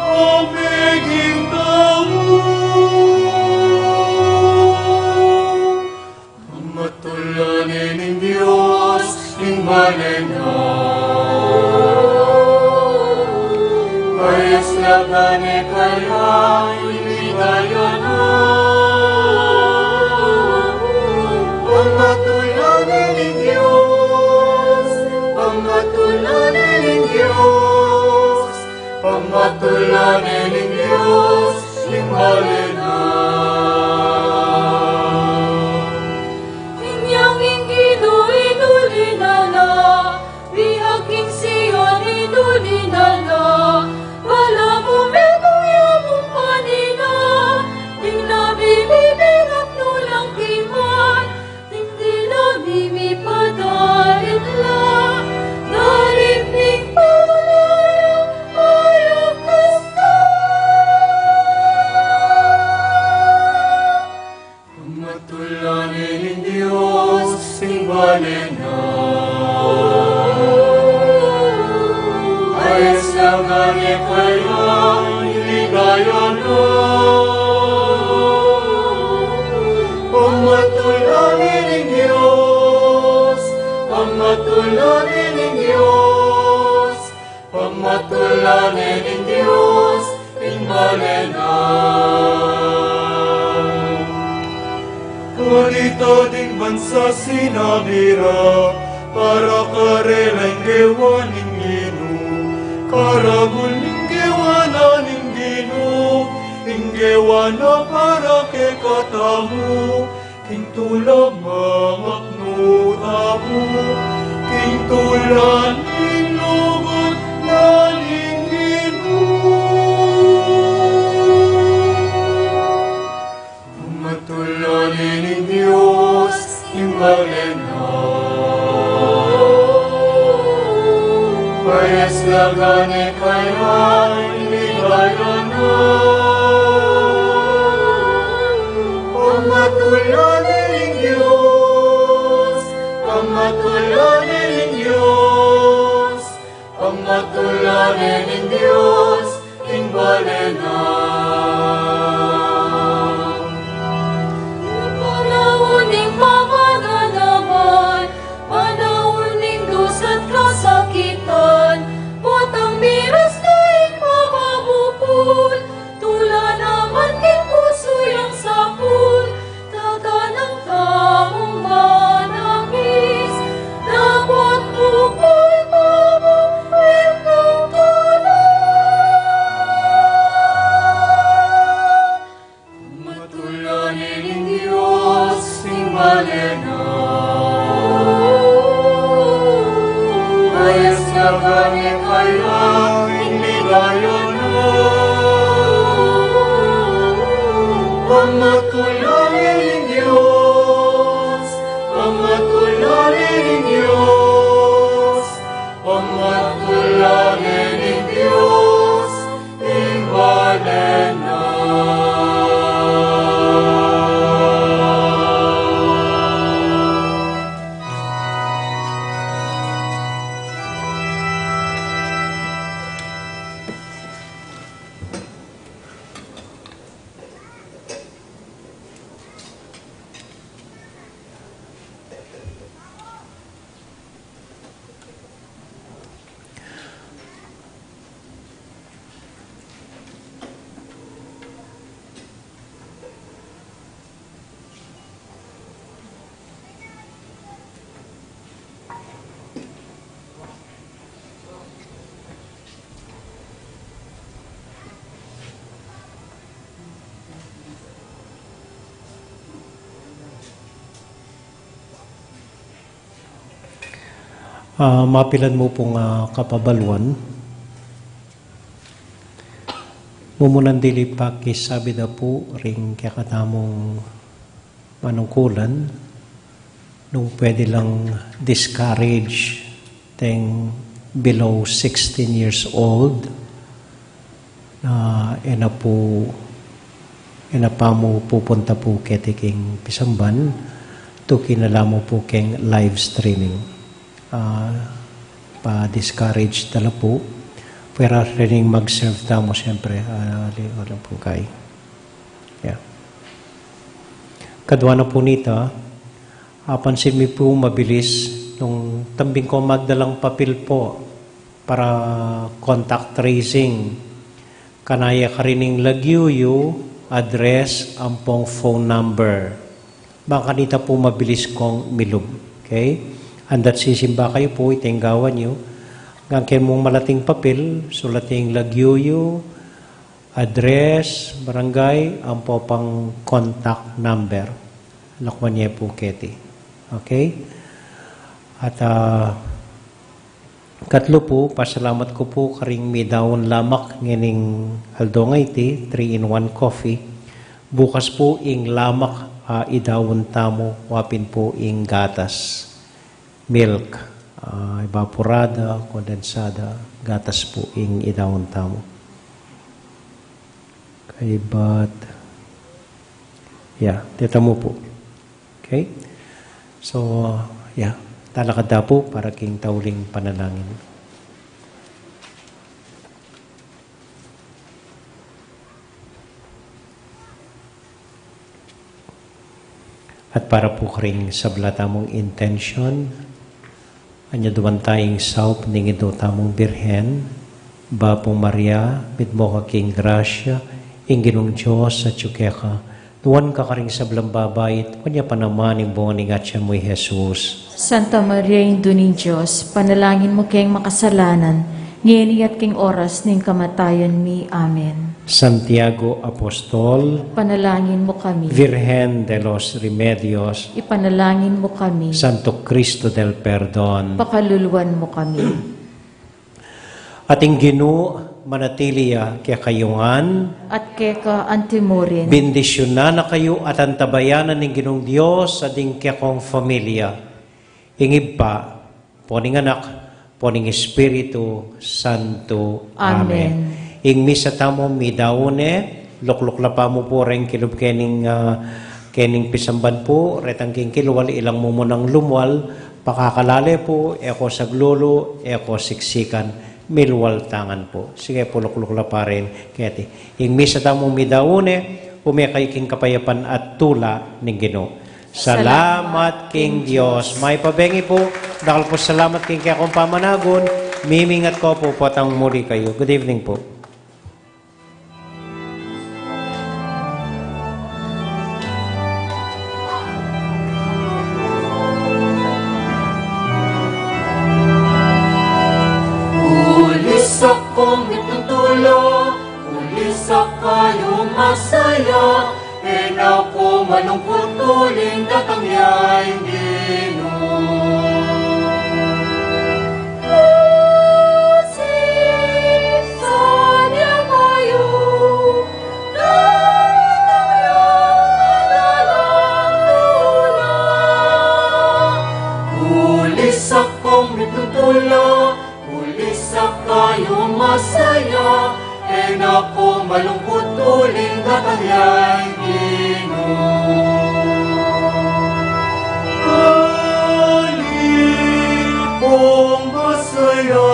amiging tamo. Pamatulanin ng Diyos, imbalena. Ayas lagane kaya, inigayan mo. Pamatulanin ng Diyos, pamatulanin ng Diyos, pamatulanin ng Diyos, imbalena. Inyang Gino, inulinala, bihaging Sion, inulinala, wala mo memoya mong panina, ting nabibibigak nulang kiman, ting di nabibipadalit lang, nariping palayang ayakas na. Pamatulanin ng Diyos, imbalena. Ayas lagane kaya, inigayan mo. Pamatulanin ng Diyos, pamatulanin ng Diyos, pamatulanin ng Diyos, imbalena. Kulito ding bansa sinabira, para kareleng gewa ning Gino, karagul ning gewa na ning Gino, ning gewa na para ke katamu, kintula mangapno tamu, kintula ning lugod na ning Gino. Pamatulanin ng Diyos, imbalena. Ayas lagane kaya, inigayan mo. Pamatulanin ng Diyos, pamatulanin ng Diyos, pamatulanin ng Diyos, imbalena. Panauning pamananaman, panauning dusat kasakitan, Nagani kaya hindi gayon mo. Pamatulangin ng Diyos, pamatulangin ng Diyos, pamatulangin ng Diyos, imbalen na. Mapilan mo pong kapabaluan. Mumunan dili pakis sabi na po ring kakatamong manungkulan nung pwede lang discourage teng below 16 years old na pa mo pupunta po ketiking pisamban to kinalamo po keng live streaming. Pa-discourage tala po. Pero rin mag-serve tamo siyempre. Walang po kay. Yeah. Kadwa na po nita, pansin mi po mabilis nung tambing ko magdalang papel po para contact tracing. Kanaya ka rining lagyuyo, address, ampong phone number. Baka nita po mabilis kong milog. Okay? Andat sisimba kayo po, itinggawan nyo. Gangkin mong malating papel, sulating lagyuyo, address, barangay, ang po pang contact number. Lakwan niya po keti. Okay? At katlo po, pasalamat ko po karing may daon lamak ngining Aldo ning 3-in-1 coffee. Bukas po ing lamak idawon tamo, wapin po ing gatas. Milk, evaporada, kondensada, gatas po ing idawon tamo. Okay, but yeah, tita mo po. Okay? So, yeah, talakad na po para king tauling panalangin. At para po ring sablata mong intention, anya duman tayong saup ning ito tamong birhen, Bapong Maria, midmo ka king grasya, inginong Diyos sa tsukeka, tuwan ka karing sablang babayit, kanya pa naman yung boning at siya mo'y Jesus. Santa Maria, Aldo ning Diyos, panalangin mo kayong makasalanan, ngayon at king oras ning kamatayan mi. Amen. Santiago Apostol, Panalangin mo kami. Virgen de los Remedios, Ipanalangin mo kami. Santo Cristo del Perdon, Pakaluluwan mo kami. ating Ginoo manatiliya kaya kayungan, At keka antimurin. bendisyonan na kayo at antabayanan ng Ginoong Diyos sa ding kaya kong familia. Ingib pa, poning anak, poning Espiritu Santo. Amen. Ing misa tamo mi daone, lukluk la pa mo po rin kilub kening pisamban po, retang king kilwal ilang mo munang lumwal, pakakalale po, eko saglolo, eko siksikan, milwal tangan po. Sige po, lukluk la pa rin. Kaya ing misa tamo mi daone, umekay king kapayapan at tula ng Ginoo. Salamat King Diyos. May pabengi po, dahil po salamat King kaya kong pamanagon, mimingat ko po potang muli kayo. Good evening po. Ulisa kong itutulo, ulisa kayo masaya, ako malungkot tuling datang niya'y Ginoo. akong mitutula, ulisak kayo masaya, en ako malungkot uling katayay kong masaya,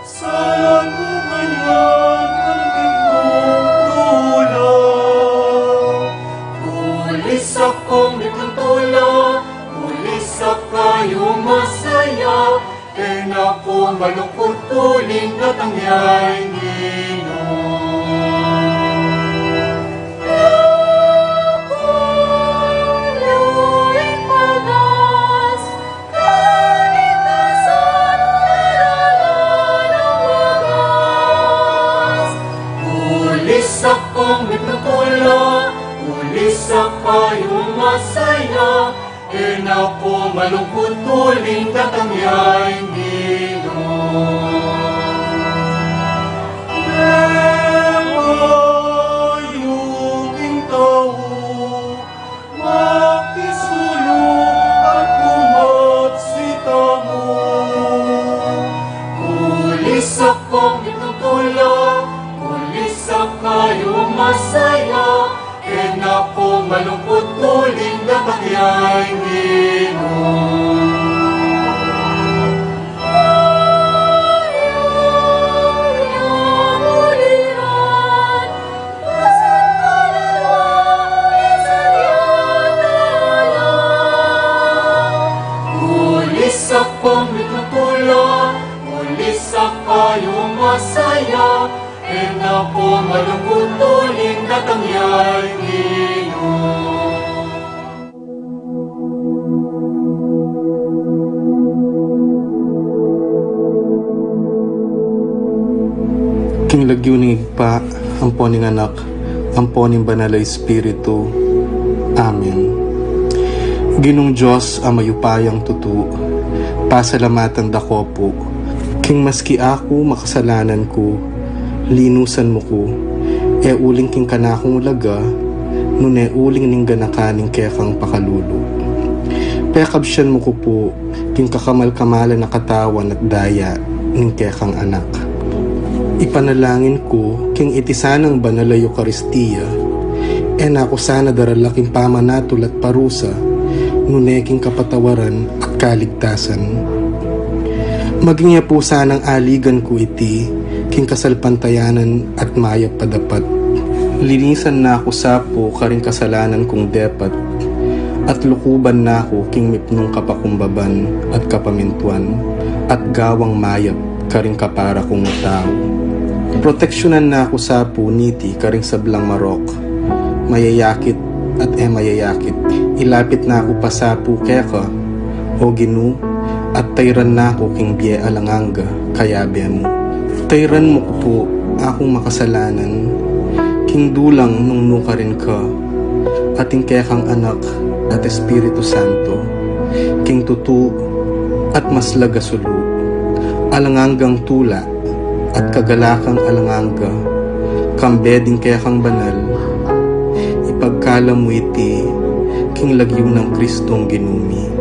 saan mo ganyan ang nagtutula? Ulisak kong nagtutula, ulisak kayo masaya, en ako malungkot uling katangyay ulisak kong nagtutula, ulisak kayo masaya, en ako malungkot uling katangyay Mayuking tao, makisulong at bumatsita mo. Ulisak kong nagtutula, ulisak kayo masaya, en ako malungkot uling katangyay ulisak kong nagtutula, ulisak kayo masaya, en ako malungkot uling katangyay King lagyo ning igpa, ampo ning anak, ampo ning banal a Espiritu. Amen. Ginong Diyos ang mayupayang tutu, pasalamatan dako po. King maski ako makasalanan ko, linusan mo ko, e uling king kanakong laga, nun e uling ning ganakaning kekang pakalulo. Pekabsyan mo ko po, king kakamal-kamalan na katawan at daya, ning kekang anak. Ipanalangin ko, king itisanang banal a Eucharistia, e nako sana daralaking pamanatol at parusa, nuneking kapatawaran at kaligtasan. Maging po sanang aligan ko iti, king kasalpantayanan at mayap padapat. Linisan na ako sapo karing kasalanan kong depat, at lukuban na ako king mipnong kapakumbaban at kapamintuan, at gawang mayap karing kapara kong tao. Proteksyonan na ako sapo niti karing sablang marok, mayayakit at mayayakit. Ilapit na ako pasapo keka, o ginu, at tayran na ako king biye alanganga, kayabe mo. Tayran mo ko po, akong makasalanan, king dulang nung nuka rin ka, ating kekang anak at Espiritu Santo, king tutu at maslaga sulu, alangangang tula at kagalakang alanganga, kambeding kekang banal, ipagkala mo iti, king lagyo ng Kristong ginumi.